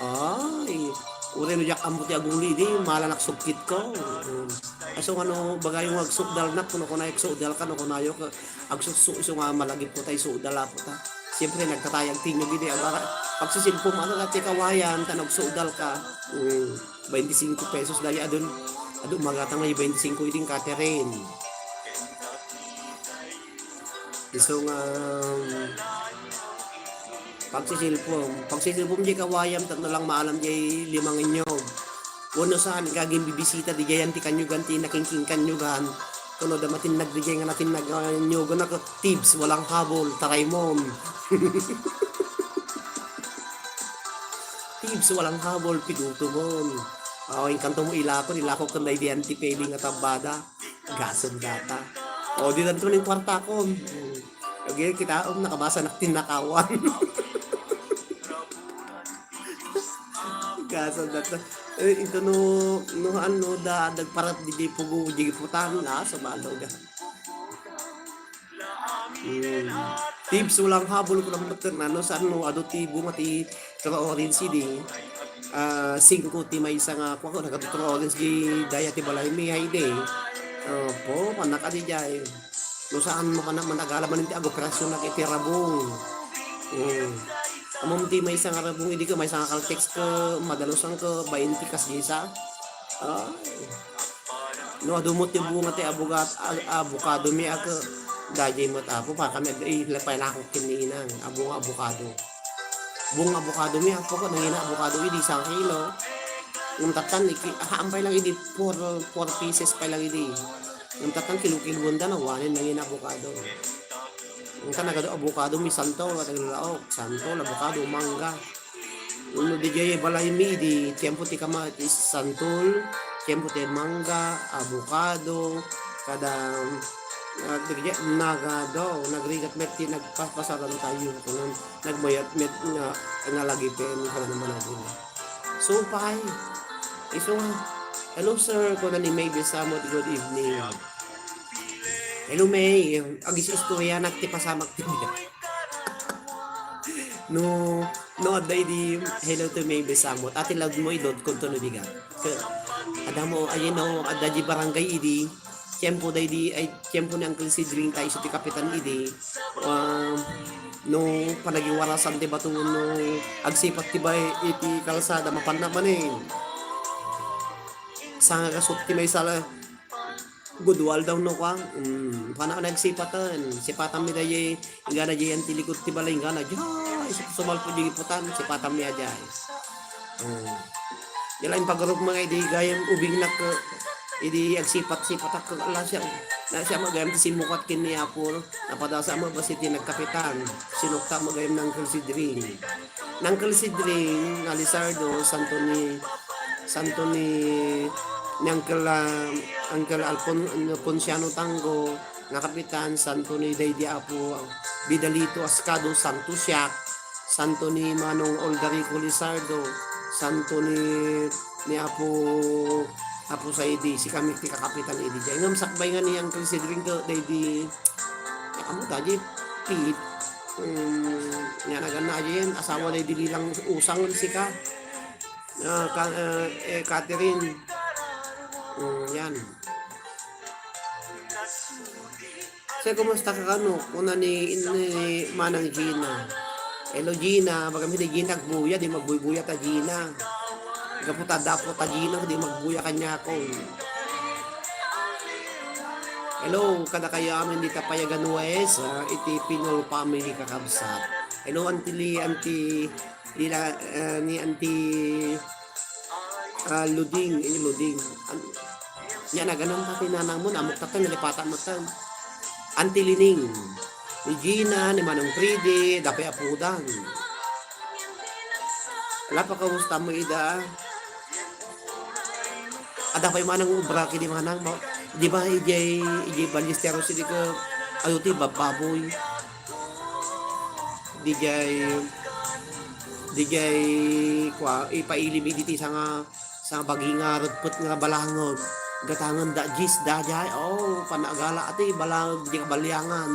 Ay, uri no jak ambo ti aguli di, malanak sukit ko. Aso ano, bagay yung agsukdal na, kuno ko na agsukdal ka, no kunayo ka, agsusuk, iso nga malagip ko tayo, sukdal po ta. Siyempre, nagtatayang tingog hindi, pagsisilpom, ano ka, kawayan, tanog sukdal ka, 25 pesos dahil adun magatang may 25 iting Catherine. So nga pagsisilpom di kawayam tatlo lang maalam di 5 inyog. Kuno saan kaging bibisita di jayan ti kanyugan ti nakingking kanyugan. Kuno damatin nagdigay nga natin nagnyogo na tips walang habol taray mom. Tips walang habol piduto mo. Yung kanto mo ilako kanday di anti-pailing at tabada. Gason data. Di danto ng kwarta ko. Okay, kita nakabasa na tinakawan. Gason data. Ito no ano da dagparat di pugo di putan na sa balog. Tips walang habol ko lang doktor na no sa ano ado ti bumati sa orange city. 5 ti may isang ako nakatuturo orange di daya ti balay mi hay day. Po panak adi jay. No saan mo kana managala man ti operasyon na kiti rabong. Amom ti may isang rabong idi ko may isang kaltex ko madalosan ko 20 kas gisa. No dumot ti bunga ti abukado mi ako dajay mo tapo pa kami ilapay na akong kininang abukado. Buong abukado mi ako ko nangina abukado idi 1 kilo. Yung tatan haampay lang idi 4 pieces pa lang idi. Yung tatan kilo-kilo na wanin nangina abukado. Yung kanagado abukado mi santo at naglaok santo abukado mangga. Uno di jay balay mi di tiempo ti kama ti santol, tiempo ti mangga, abukado, kadang nagrigat met ti nagpapasaran tayo kuno nagmayat met nga lagi pen kana naman natin. So pay. Iso hello sir, kuno ni May Besamot, good evening. Hello May, agis istorya nagti pasamak ti. No aday di hello to May Besamot. Ati lag mo idod kunto no bigat. Adamo ayeno adaji barangay idi. Tiempo day di ay tiempo ni Uncle Sidring tayo sa ti kapitan idi. No panagiwarasan ti bato no agsipat ti bay iti kalsada mapanna manin. Sanga kasut ti may sala gudwal daw no kwang. Pana nagsipatan. Sipatan mi day ingana jay anti likod ti balay ingana jay. Sumal po di putan sipatan mi ajay. Dila pagrup mga idi gayam ubing nak idi agsipat-sipat ako ala siya na siya magayam ti simukat kini apol napadasa mo basi ti nagkapitan sinukta magayam ng Kalsidring Alisardo santo ni Uncle Alfonsiano Tango na kapitan santo ni Daydi Apo Vidalito Ascado santo siya santo ni Manong Olgarico Lizardo santo ni Apo sa idi si kami ti kakapitan idi jay ngam sakbay nga niyang Kalsidring ko daydi amo taji pit nga nagana yan asawa na dili lang usang si ka Catherine yan so kumusta ka kano kuna ni Manang Gina hello Gina bagam hindi Gina buya di magbuya ta Gina kaputa dapo ta Gina di magbuya kanya ko hello kada kayo amin di tapayagan wes iti Pinol family kakabsat hello ni anti Luding yan na ganun pati nanang mo namuk tatan nalipatan mo tan anti Lining ni Gina ni Manong Pride dapay apudan wala pa kamusta mo ida ada pa manang ubra kini manang mo di ba ijay balistero sidi ko ayuti bababoy dijay kwa ipailim iditi sa baginga rutput nga balangog gatangan da jis da jay panagala ati balangog di kabalyangan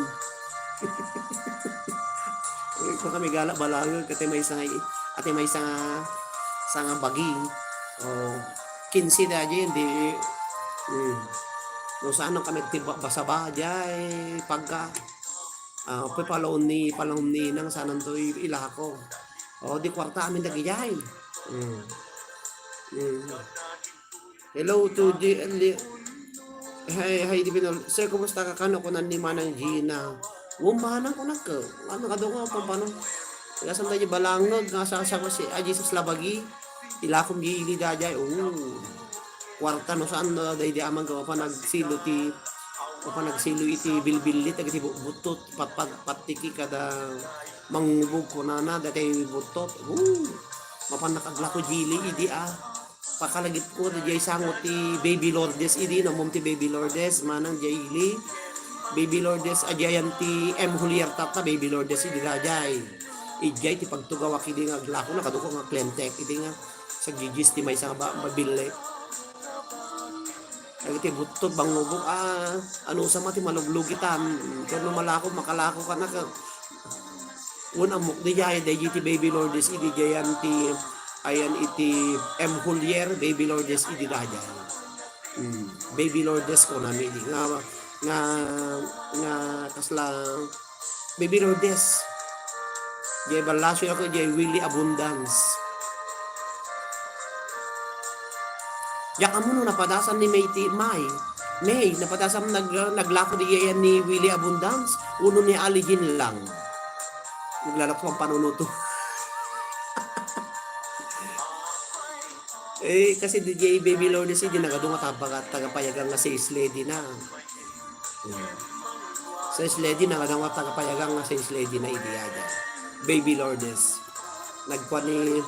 Kung kami gala balangag ati may isang bagi o 15 na hindi no saan ang kami tiba basa ba jay pagka palon ni nang sanan to ilako o di kwarta amin dagi jay hello to Hey, di binol. Sir, kumusta ka kano ko ni Manang Gina? Manang ko nagka. Ano ka doon ko paano? Kasam tayo balangag nga sa si Aji sa Slabagi. Ilakom di ili dajay. Kwarta no saan na day di amang gawa pa nagsilo iti bilbilit iti butot patiki kada mangubog ko na dati butot. Mapanakagla ko jili idi pakalagit ko na jay sangot ti Baby Lourdes idi no mom ti Baby Lourdes manang jayli Baby Lourdes ajayan ti M. Julier tata Baby Lourdes idi dajay ijay ti pagtugawak idi nga glako na kaduko nga klentek idi nga sa gigis ti may sa mabille ay ti butot bangubog ano sa mati maluglugitan kuno malako makalako ka na ka amok di jay ti Baby Lourdes idi jayan ti ayan iti M. Julier, Baby Lourdes, iti dajay. Baby Lourdes ko na mili. Nga kasla, Baby Lourdes. Jay balasyo ako, jay Willie Abundance. Diyan ka muna napadasan ni May, napadasan naglako di yan ni Willie Abundance. Uno ni Ali Jean lang. Naglalako ang panunuto. Kasi DJ Baby Lourdes hindi nagadunga tagapayagang nga sa lady na. Sa lady nagadunga tagapayagang nga sa lady na idiyada. Baby Lourdes. Nagkuha ni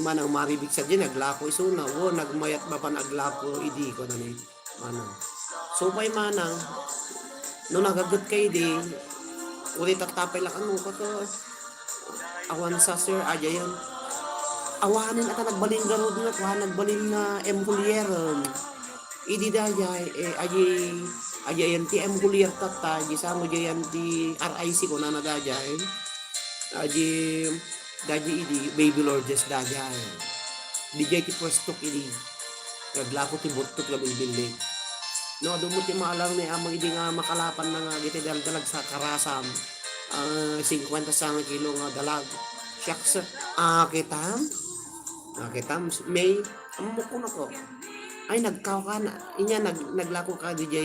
Manang Maribig sa dyan, naglako isuna. Nagmayat ba pa naglako, idi ko na ni Manang. So pa'y Manang, no nagagot kayo di, ulit tatapay lang ano ko to. Awan sa sir, aja yan. Awanin at nagbaling garod nga kuha nagbaling na M. Julier idi dajay ajayan ti M. Julier tata di samo jayan ti RIC ko na dajay daji idi Baby Lourdes dajay di jay ti pwestok idi naglako ti butok la bilbili no dumo ti maalang ni amang idi nga makalapan na nga giti dalag sa karasam 50 sang kilo nga dalag shucks kita may amok na ko ay nagkaw ka na inya naglako ka DJ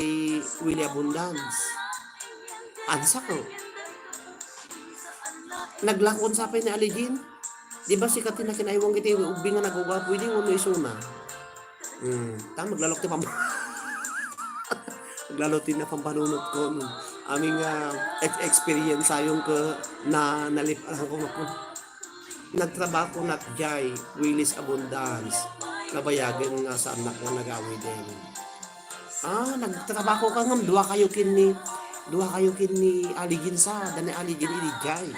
Willie Abundance ansa ko naglakon sa ni Alijin di ba si katin na kinaiwang kiti ubi nga nagugwa pwede mo isuna maglalok ti maglalok ti na pampanunot ko aming experience ayong ko na naliparan ko nagtrabaho na jay Willis Abundance kabayagan nga sa anak nga nagawi din nagtrabaho ka ngam duha kayo kin ni Aligin sa dani Aligin ili jay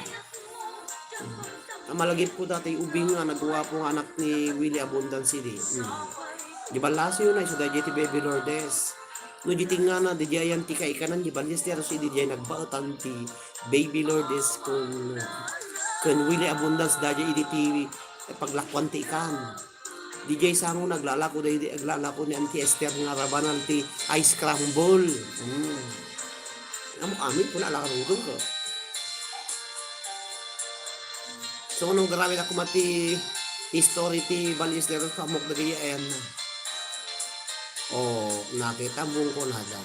malagip ko dati ubing nga nagawa po nga anak ni Willie Abundance idi di balasyo na iso dajay ti Baby Lourdes no di tinga na di jayan ti kaikanan di balis ti aros idi jay nagbaotan ti Baby Lourdes kun Willie Abundance daja idi ti paglakwan ti ikan. DJ sango naglalako ni Auntie Esther nga rabanal ti ice crumble. Amin po na alakarudong ko. So nung grabe na kumati history ti Balis Leros kamok na gaya ayan na. Nakita mong ko na daw.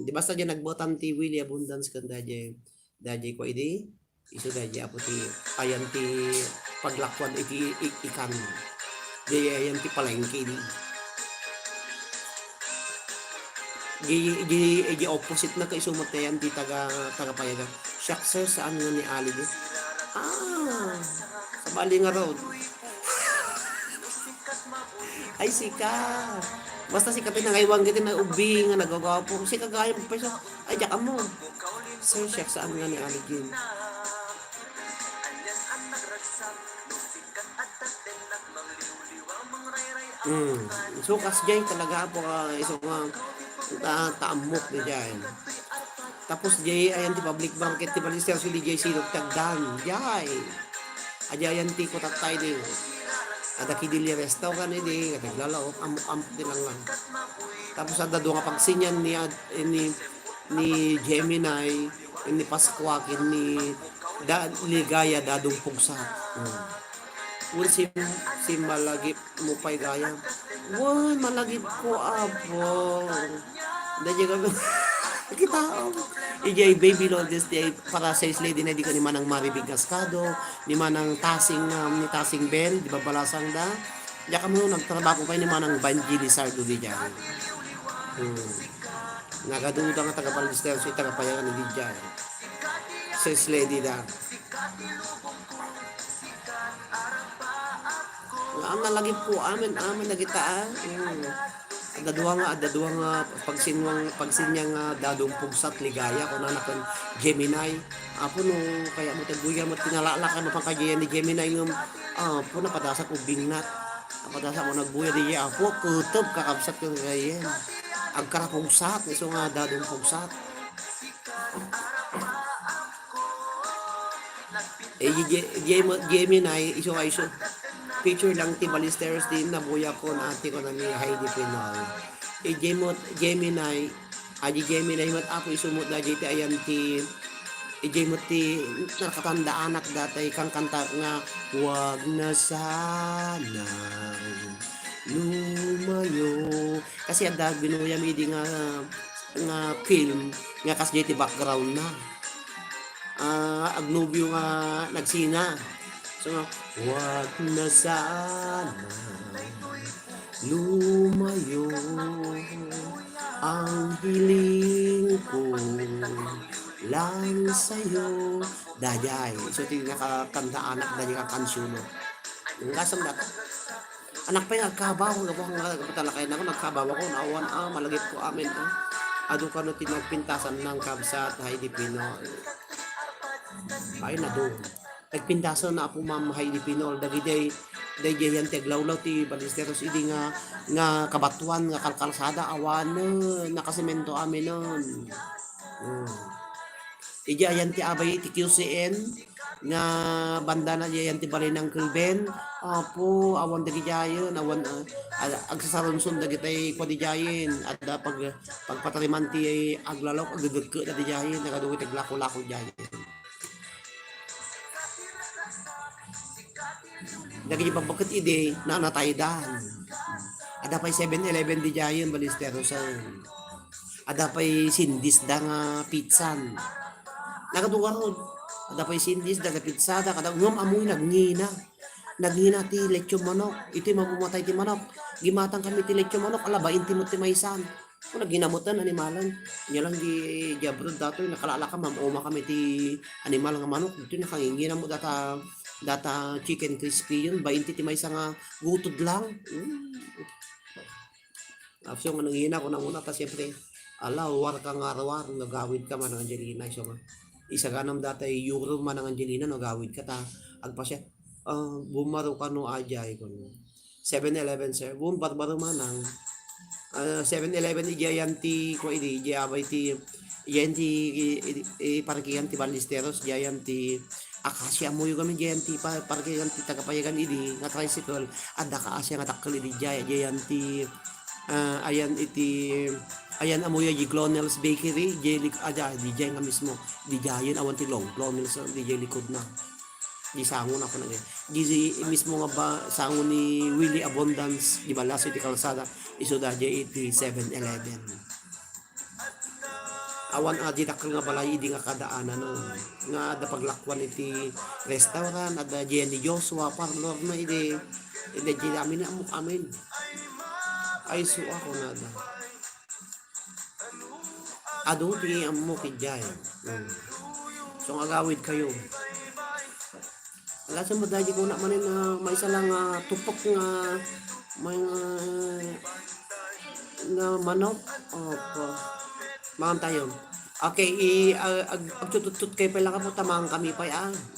Di basta dyan nagbotan ti Willie Abundance kan daja ko idi. Iso daja po ti ayan ti paglakwan iti ikan. Di ayan ti palengke di opposite na kay sumat yan ti taga-payagan. Shucks sir, saan nga ni Ali di? Sa Balinga Road. Ay sika. Basta si kapit na ngaywang kita na ubi nga nagagawa po. Si kagaya po pa siya. Ay jaka mo. Sir, shucks saan nga ni Ali di? So kas jay talaga po iso nga taamok ni jay Tapos jay ayan ti public market ti Balisteros di jay silog tagdan. Jay. Ajayan ti ko tatay di. Ada kidili restaurant di kataglalaok amok din lang. Tapos ada do nga pagsinyan ni Gemini ni Pascuakin ni Ligaya dadong pugsa. Wala si malagip mo pa'y gaya. Wala malagip ko apo. Dahil ka kita ijay baby lodes di para sa lady na di ka ni manang maribig kaskado ni manang ni tasing bell di ba balasang da ya ka mo nagtrabaho pa ni manang Banji Lizardo di dyan nagaduda nga taga Balisteros si taga payagan ni di dyan sa lady da ang nalagip po amin nagita ada dua nga pagsinyang dadong pugsat ligaya kung anak ng Gemini apo no kaya mo taguyan mo tinalalakan mo pang kajiyan ni Gemini ng apo napadasa ko bingnat napadasa mo nagbuya di apo kutob kakabsat ko ngayon ang karapugsat iso nga dadong pugsat Gemini iso nga iso picture lang ti Balisteros din nabuya ko na ate ko na ni Heidi Pinal. Gemini, Gemini mat ako isumot na jiti ayan ti Gemot ti nakatanda anak datay kang kanta nga wag na sana lumayo kasi ada binuya mi di nga film nga kas jiti background na agnubyo nga nagsina so, wag na sana lumayo ang hiling ko lang sa'yo dayay. So, ito yung nakakanta anak dahil kakansyon mo. Yung kasang dati. Anak pa yung nagkabaw. Talakay na ako, nagkabaw ako. Naawan, malagit ko amin. Ado ka no tinagpintasan ng kabsat, Heidi Pino. Ay na doon. Nagpintasan na po ma'am Heidi Pinol dagiti yan teglawlaw ti Balisteros idi nga kabatuan nga kalkalsada awan nakasemento amin nun. Iji ayan ti abay ti QCN nga banda na yan ti bali ng Kilben apo awan dagiti jayen awan agsasaronson dagiti kwadi jayen at pagpatariman ti aglalok agagagke dagiti jayen nagaduwi teglako-lako jayen. Lagi di pagbakat ide na natay dan. Ada pa'y 7-Eleven di jayon Balisteros. Ada pa'y sindis da nga pizzan. Nakaduwa ron. Ada pa'y sindis da nga pizza da kada ngam amoy nagnina. Nagnina ti lechon manok. Ito mapumatay ti manok. Gimatang kami ti lechon manok ala 20 mo ti maysan. Kung naginamutan animalan. Nya lang di jabrod dato nakalala ka mamoma kami ti animal nga manok. Ito nakangingina mo data chicken crispy yun 20 ti may nga gutod lang so nga nangihina ko na muna ta siyempre war ka nga rawar nagawid ka man ng Angelina so isa ganam data euro man ng Angelina nagawid ka ta agpa siya bumaro ka no ajay ko 7-Eleven sir barbaro man ang 7-Eleven ijayanti ko idi ijabay ti ijanti parkihan ti Balisteros ijanti akasya mo yung kami jayanti parkihan ti tagapayagan idi nga tricycle ada kaasya nga takkel idi jayanti ayan amoy yung Clonels Bakery jelik aja di jay nga mismo di jayan awan ti long Clonels di jay likod na di sangon ako na di mismo nga ba sangon ni Willie Abundance di balaso ti kalsada iso da jay iti 7-Eleven awan adi takkel nga balay idi nga kadaanan no nga ada paglakwan iti restaurant ada Jenny Joshua parlor na idi amin amok amin ay so ako na da ado ti amok ijay so agawid kayo ala sa madaji ko na manin na may isa lang tupok nga may nga manok Ma'am tayo. Okay, agtutut kayo pala ka po tamang kami pa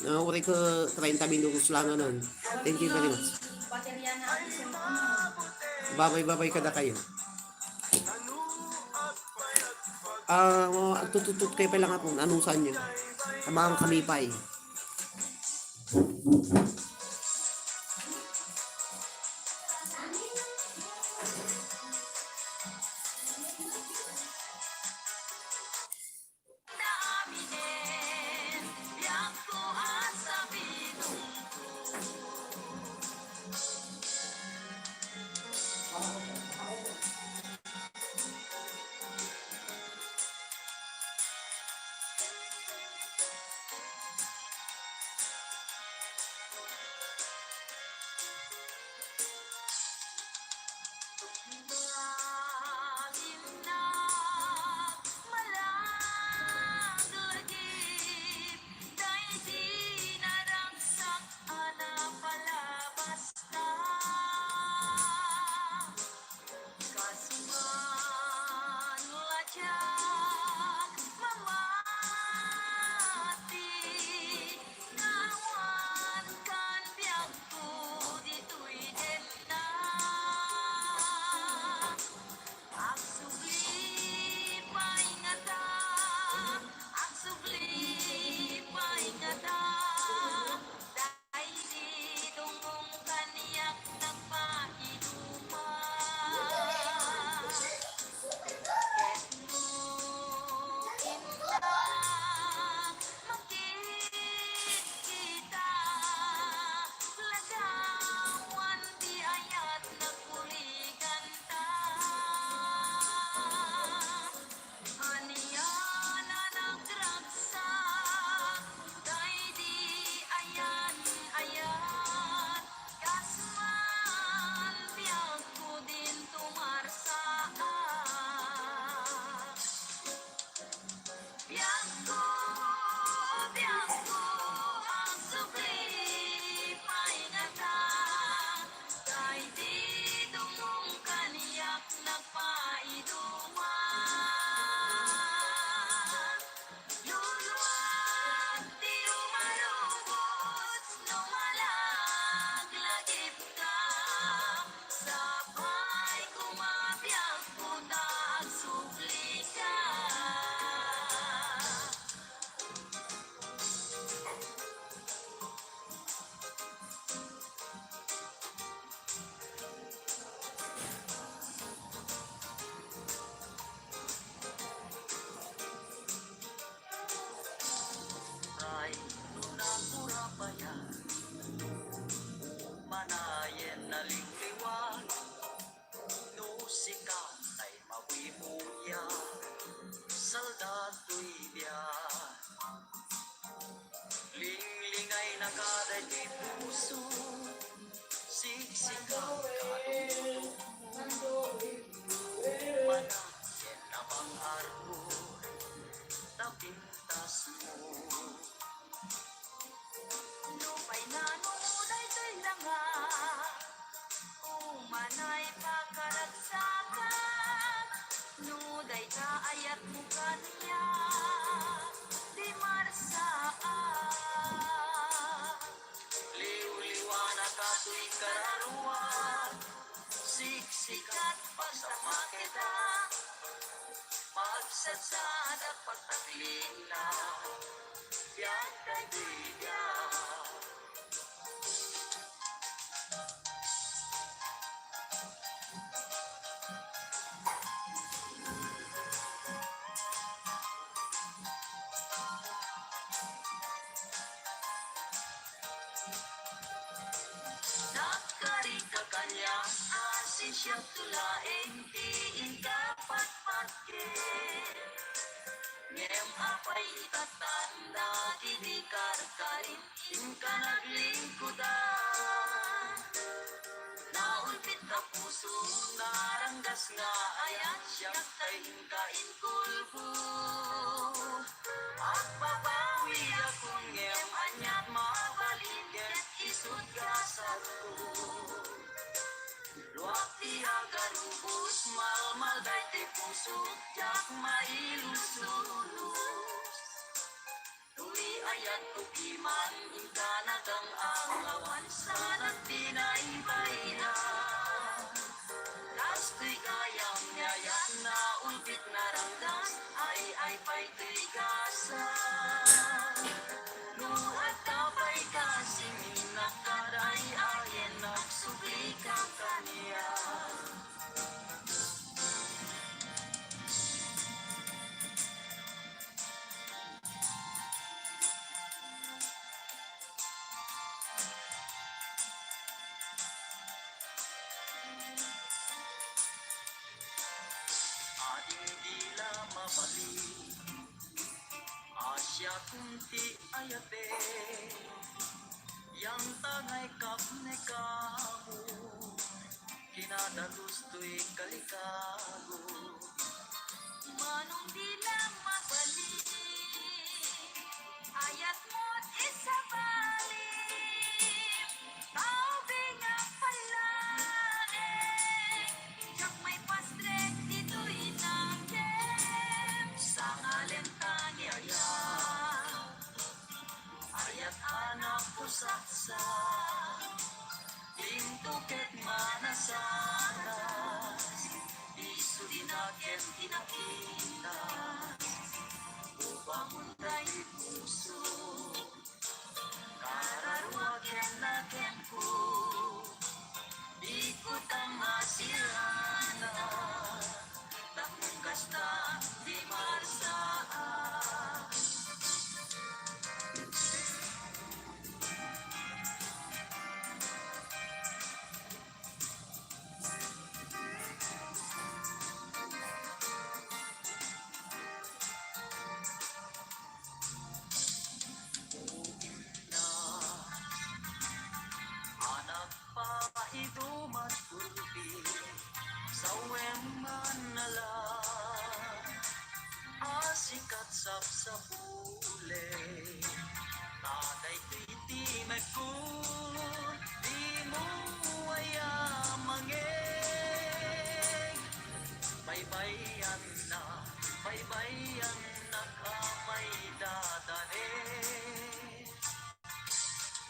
uri ko 30 minutos lang nun. Thank you very much. Babay kada kayo. tututot kayo pa lang kung anong saan nyo. Sa mga kamipay. Naaminin, biyak ko at sabihin malinap, malaglagip, dahil di naragsak, palabas na. Kasuman ladyak, mamati, nawan kan biyak ko dito'y din na. Ang subli paingata, ang subli paingata, dahil di dungong kaniyak nagpainuman. Ketno inta, makikita, lagawan di ayat nagpuligan ta. Aniyana nagragsak, dahil di ayan, kasman biyak ko din tumarsaan. Biyak ko, ang subli paingata, dahil di dungong kaniyak nagpaiduman. Luluwag di umalubos, lumalaglagip ka, sabay kumabiyag ko nagsubli ka. Ay, nunapura pa yan, manayen na lingliwan, nusika ay mawimuya, saldato'y biyan. Linglingay na kada di puso, siksigaw manayen na bang arbor, tapintas mo. Lupay na nuday to'y langa, umanay pakaragsakan, nuday ka ayat mo kaniya, di marsaan. Liw-liwana ka to'y kararuan, siksikat pasama kita, magsadsada pagtaglina, biyak kay bigyan. Nakari ka kanya, asin siyang tulaing, diin dapat patkin. Ngem apay itatanda, didikar ka rin, ka naglingkudan. Naulpit ka puso, naranggas nga ayat, siyak kay hingkain kulbo. At babawi akong ngem anyat mabaligit, isud ka sa luwak ti agarubos, malmal day ti puso, jak mailusulus. Tuli ayat kukiman, inka nagang angawan, sanat pinaibayan. Kasto'y kayang nyayat na ulpit na ranggas, ay Asya kunti ayape yang tangay kapne kamu kinadalus to'y kalikago Manong di lang mabalik, ayat mo't isabalik. Taubing ang palaeng, tiyak may pastrek dito'y nangkem. Sa ngalentang yaya, ayat anak pusaksa, tintuket manasanas, isu dinagen tinakita, upang unday puso, kararwagen nagen ko, ikot ang masilana, takong kasta di marsaan. Anak pa iduman pulpi sa weman nala asikat sap sa pule tatay titi magkun di mo waya mangeng baybayan na kamay dadane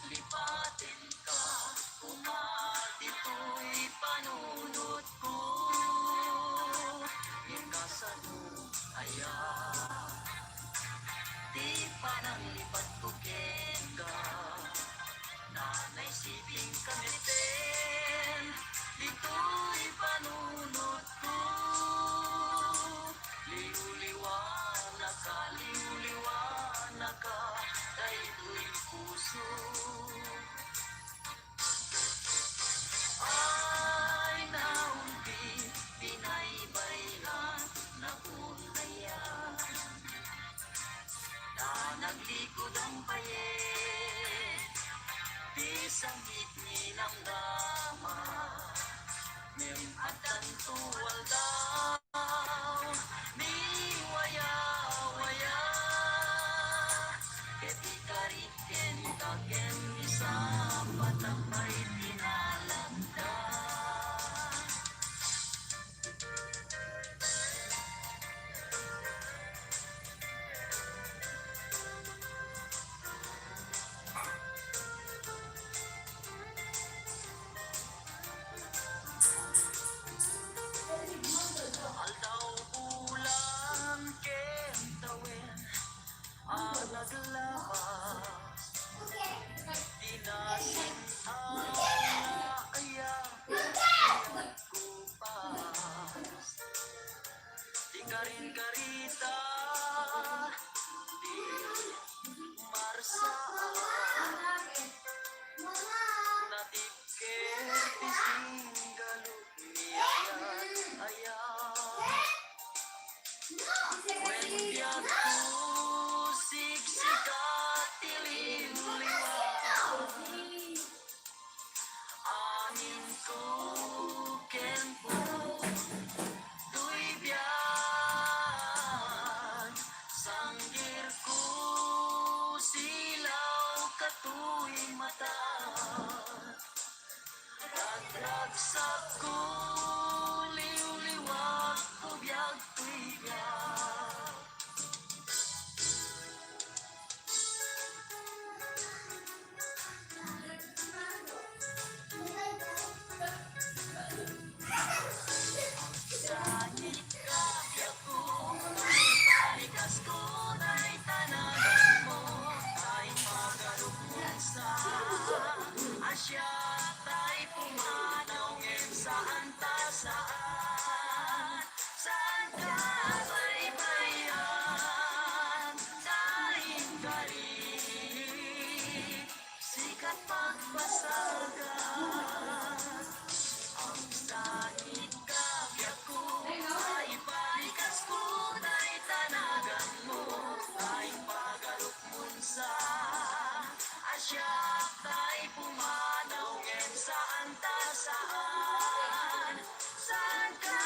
lipatin ka, dito'y panunod ko. Ikasano, aya, di pa nang lipat ko ka. Nanay sibing kamiten, dito'y panunod ko. Liuliwanag ka, dayto'y puso. Ay naumpi, pinaybayan na unayan na naglikod ang bayen di sangit nilang dama mem at ang tuwal daw ni waya keti kariken kaken isa patapay tinalanda aldaw bulan kentawin naglabas dinasing aya kupas di karin-karita di marsaan natipker pisinggalog niyan aya when biyato siksikat tiliw-liwaw angin ko kenpo tuy biyan sanggir ko silaw katuy mata nagragsak ko liw-liwag ko biyag tuy biyag Kahit kabiyak ko, palikas ko na'y tanagan mo ay magarupon sa Asya ta'y pumanaw ngem saan ta saan ka ba'y siya tay pumanaw ngem saan ta saan ka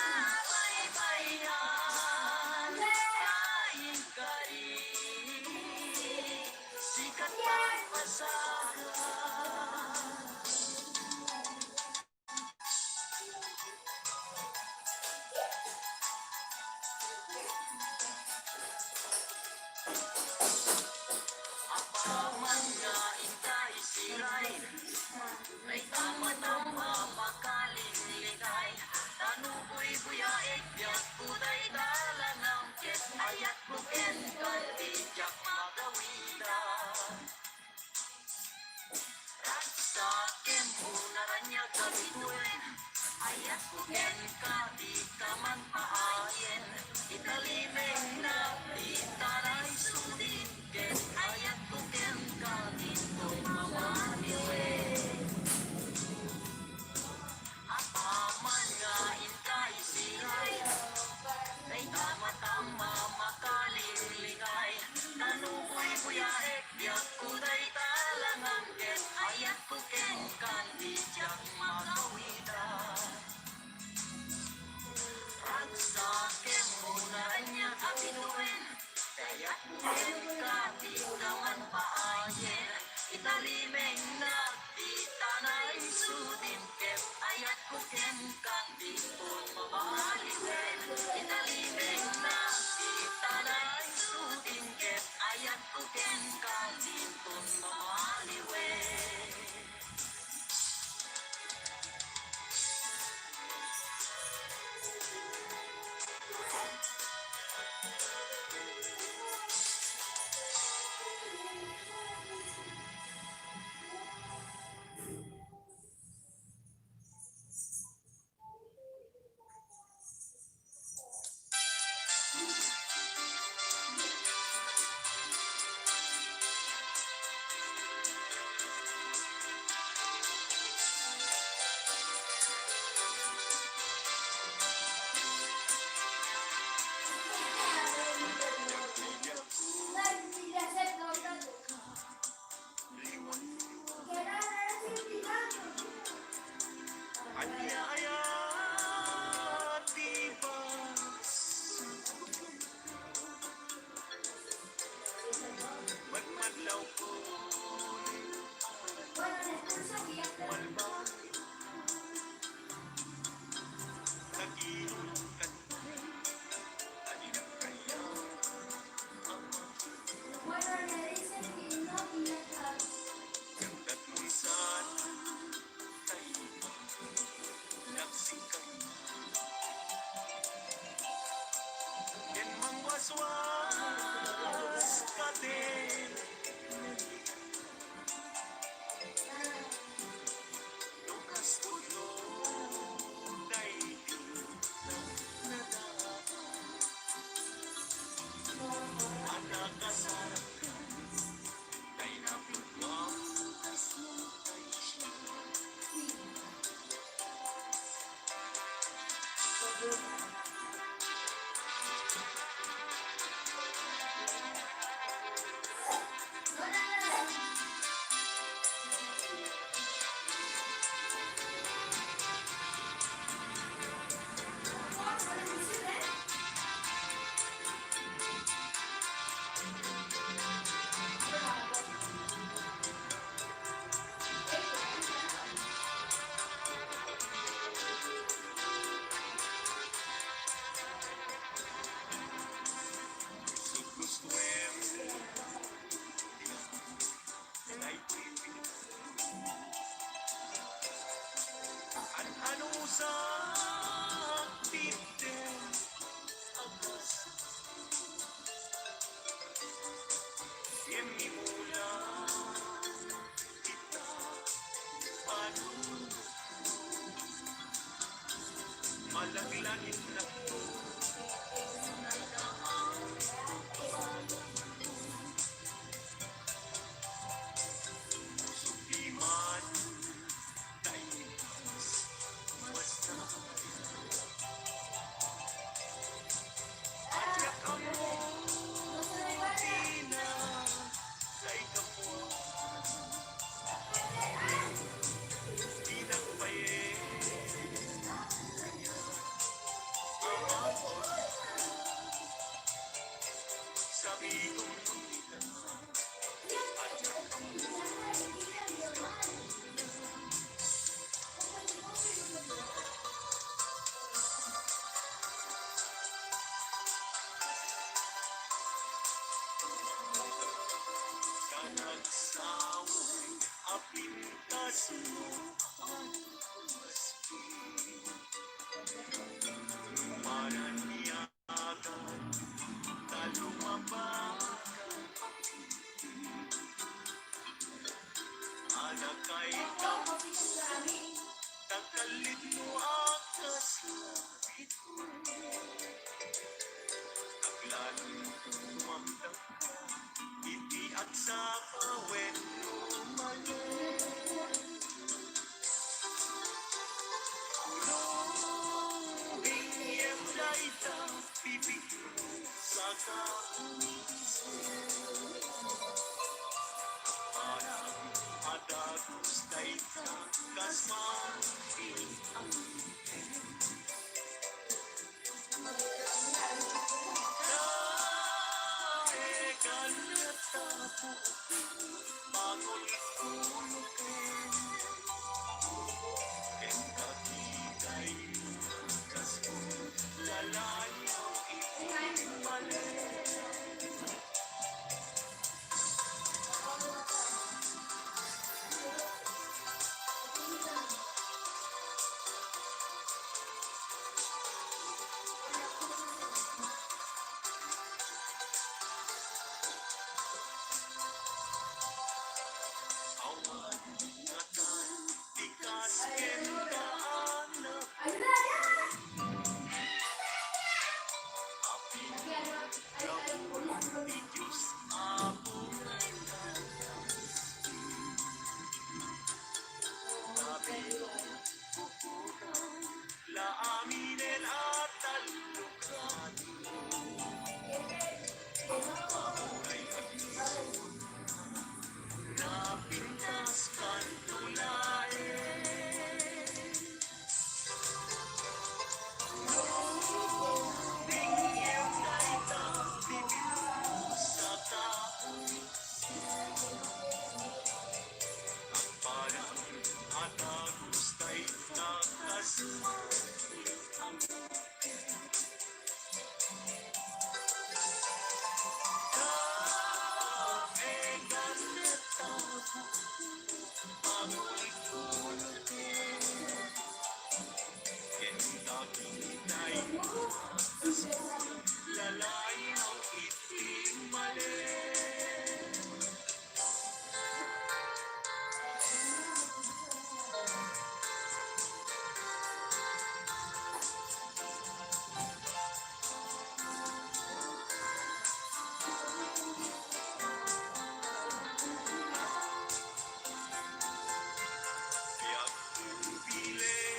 baybayan kain kari sikat pagpasagan apaman nga intay silay ay tama-tama makaling ligay tanuboy buyaik biyak kuday dalanang ket ayat buken kanti jak magawida ragsaken munaranya kabituin ayat buken kadi kaman paayen ikalimeng na itaray sudin ket ayat buken kadi tumamaniwen apaman nga intay silay ay tama-tama makaling ligay tanuboy buyaek biyak kuday talangang ket ayat buken kandi jak magawida ragsaken munaranya kabinuin ayat buken kadi kaman paayen italimeng na itanay sudin ket ayat buken kandi tumamaliwen italimeng na itanay sudin ket ayat buken kandi tumamaliwen Magmadlaw ko malbang nagilukan alinang kaya kandat mo'y sana tayo nagsikay yan mang waswas ka din lukas tulo daigdig na dapat anak kasarap ka kay napigmas mo kay siya Ano sa titin agas Yemi mula kita paano malaglangit na to sukiman tayo basta at ako di na kay kapwa Takas mo ang maspi Maraniyagan Talumabagan Alakay Takalit mo akas labit mo Taglalong tumamdam Iti at sa kawen lumayo Lobing iyem laita Bibig sa kaunisa Parang adagos daita Kasmangin ang La aminen at talukan Pamuray at napintas kantulain Lobing iyem daita bibig sa taong Ang parang atagos daita kasmangin ang Lalayaw iting mali Yak ubile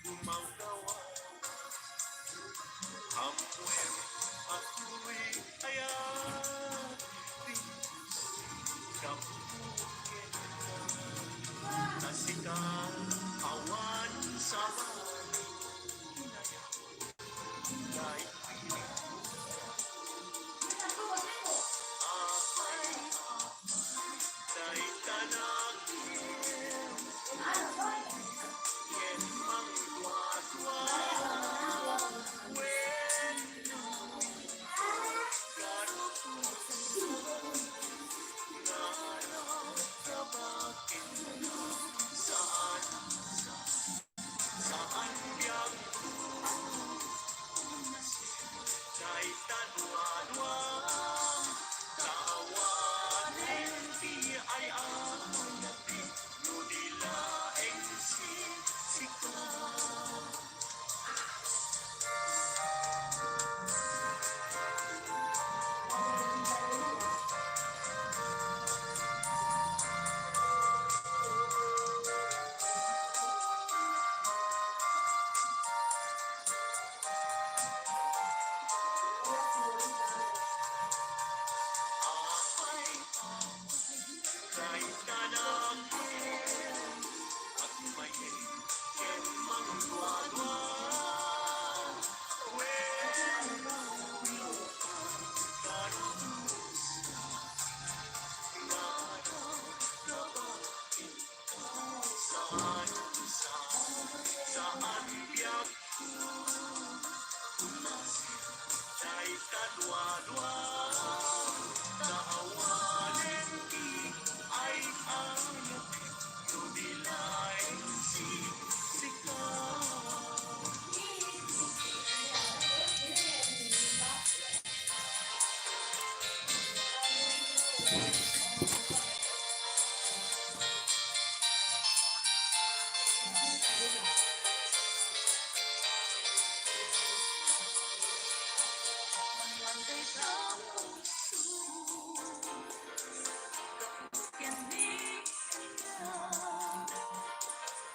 gumagawa Hamwer ako'y ayatin Kapukin Nasikan awan sa kahit piling apay kahit tanagin Yen mang dwa-dwa When saan biyang kahit tanwa-dwa Kawanin di ay ako nabi Nudilaeng sika Apay kahit tanagin At may yen mang dwa-dwa When karus nararamdaman saan biyak kahit kadwa-dwa Kaawanin di ay ayat Nudilaeng sika Malantay sa puso Kapukin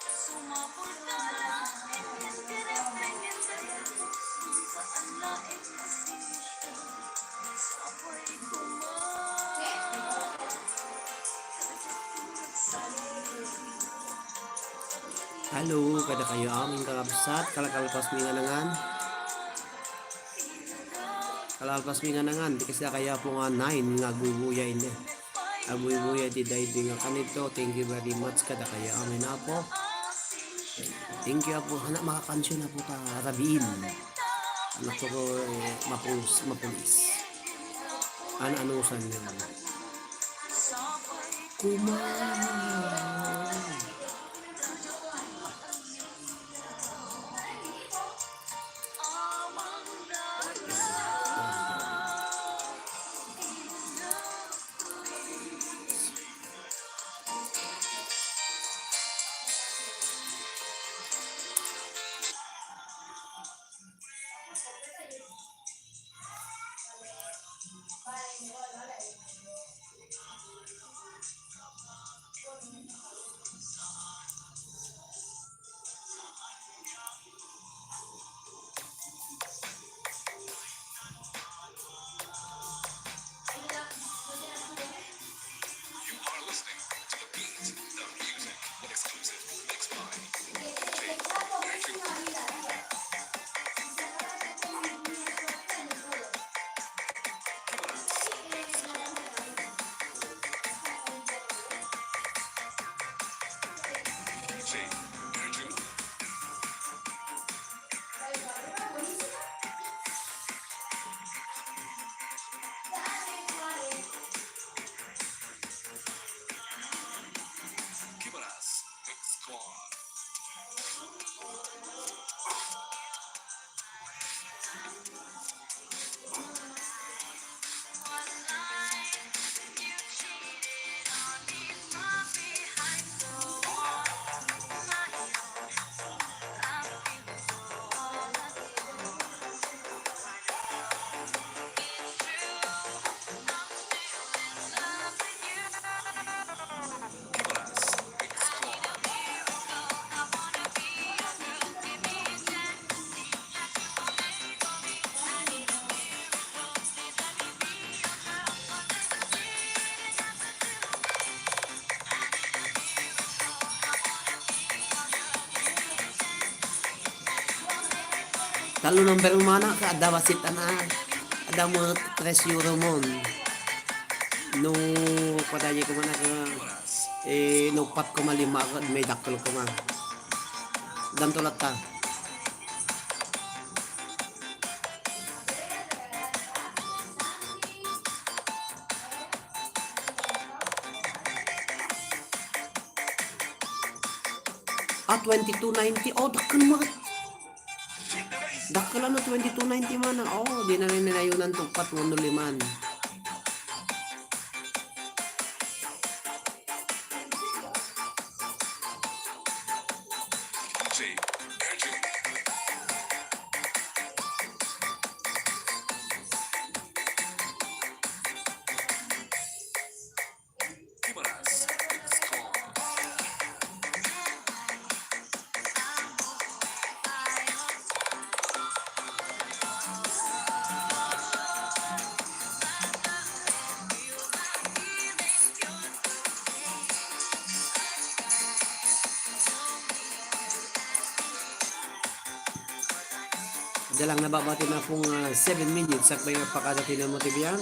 Sumapol ka lang Hindi repengin Saan laing nasisya Sabay kumain Katulad sa Halo, kada kayo aming kakabsat, kalakalpas mi nga nangan. Kalalpas mi nga nangan, di kasi kaya po nga 9 nga agbubuya ini. Agbubuya di dahil nga kanito. Thank you very much kada kayo amin na po. Thank you po, anak makakansyon na po ta rabiin. Anak ko mapulis. Ano-anusan niya. Kumain. Talo number mana ka ada basit ana. Ada mo 3 euro mon. No padaya ko mana ka no 4,5 ka may dakkel ko man. Dan tulat ta. Ah, 22.90. Oh, dakkel mo. Dakkel ano 22.90 man. Oh, di na rin ninayunan tupat mo nuliman. Dalang nababati na pong 7 minutes at may pakadati na motibiyan.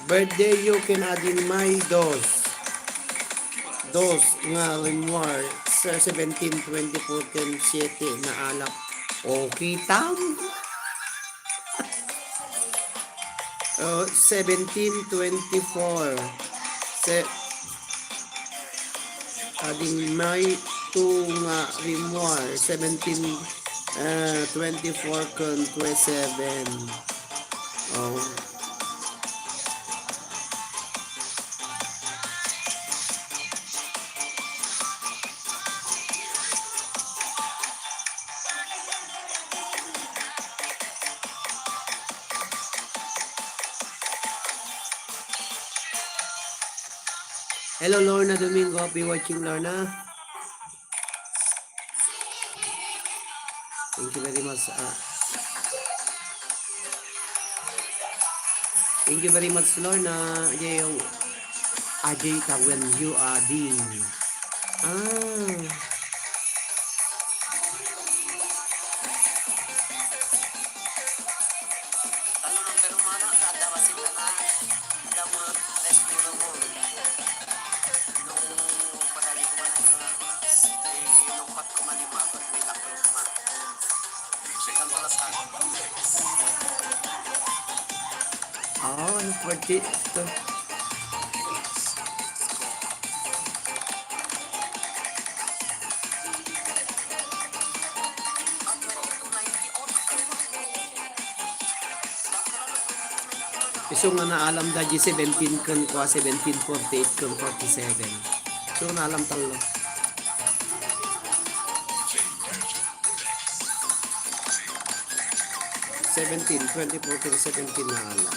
Birthday you can add in my dos nga reward sa 17-24 7 na alak. Okay tam. 17-24 adding my 2 nga reward 17-24 kun 27. Oh. Hello Lorna Domingo, be watching Lorna. Thank you very much. Thank you very much Lorna. Ajay yung Ajay Tawen you are ding. Oh, birthday ito. So nga naalam da 17 kan ko 1748 kan 47. So naalam talo. Seventeen, 2014, 17 na alam.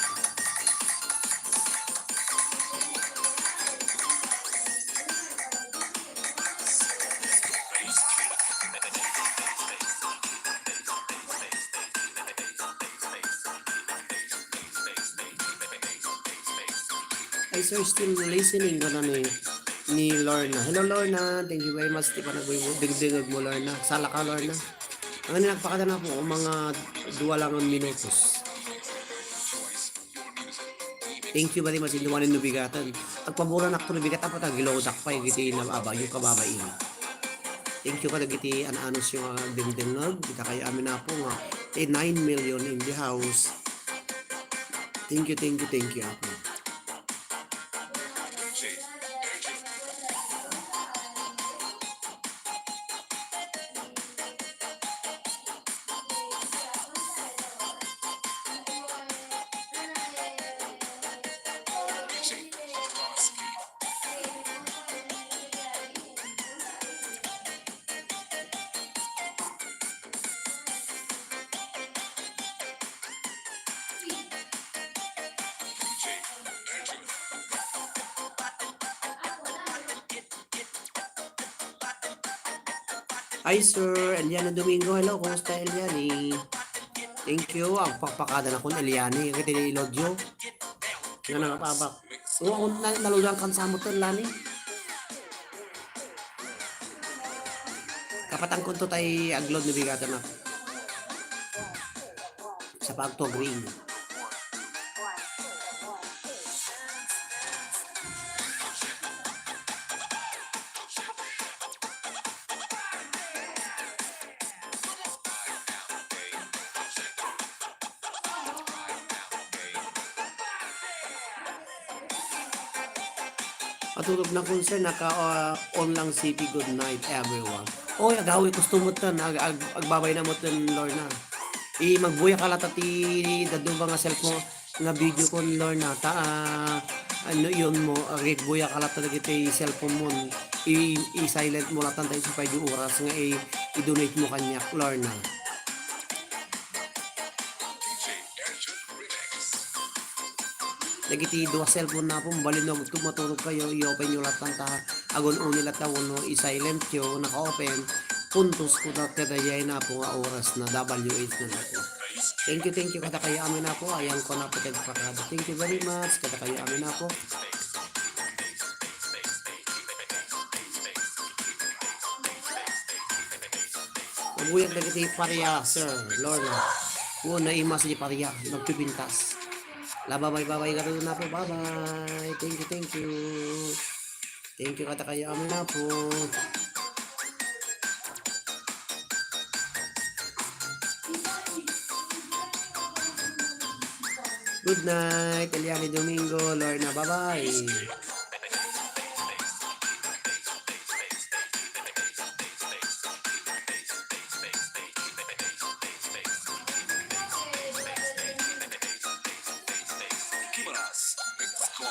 I so still listening ko na ni Lorna. Hello Lorna, thank you very much. Di pa nagdingdingag mo Lorna. Sala ka Lorna. Ang nagpakita na po mga 2 lang ang minutos. Thank you very much. Hindi mo rin nabigatan. Pagpaburan ako nabigat ako tagilodak pa yung giti na aba yung kababain. Thank you ka nagiti anos yung dingdingag. Kita kayo amin na po nga 9 million in the house. Thank you ako. Hi Sir Eliane Domingo. Hello, kumusta Eliane? Thank you. Ang pakpakada na ko Eliane. Kaya tinilodyo. Nga nangapabak. Oo, ako nalulang kan sa mo to, Lani. Kapatang kunto tay aglod ni bigatan na. Sa pagto green. Matulog na concern, naka-on lang CP. Good night, everyone. Oy, agawi, gusto mo tan, agbabay na mo tan, Lorna. Magbuya ka lata ti, dado ba nga cellphone, nga video ko, Lorna, ano yun mo, buya ka lata ti cellphone mo, i-silent mo latan tayo sa 5 oras, nga i-donate mo kanya, Lorna. Dagiti duwa cellphone na po, balinog ito matulog kayo, i-open nyo lahat ng agon o nila tawon no, i-silent yo, naka-open, puntos ko na tedayay na po nga oras na W8 na na po. Thank you, kada kayo amin na po, ayan ko na po tagpakada. Thank you very much, kada kayo amin na po. Maguyag dagiti pariya, Sir, Lorna. Una ima sa pariya, nagpipintas. Babay ka na po. Bye-bye. Thank you. Thank you kata kayo amin na po. Good night, Eliane Domingo, Lorna. Bye-bye. Keep on us. Let's go.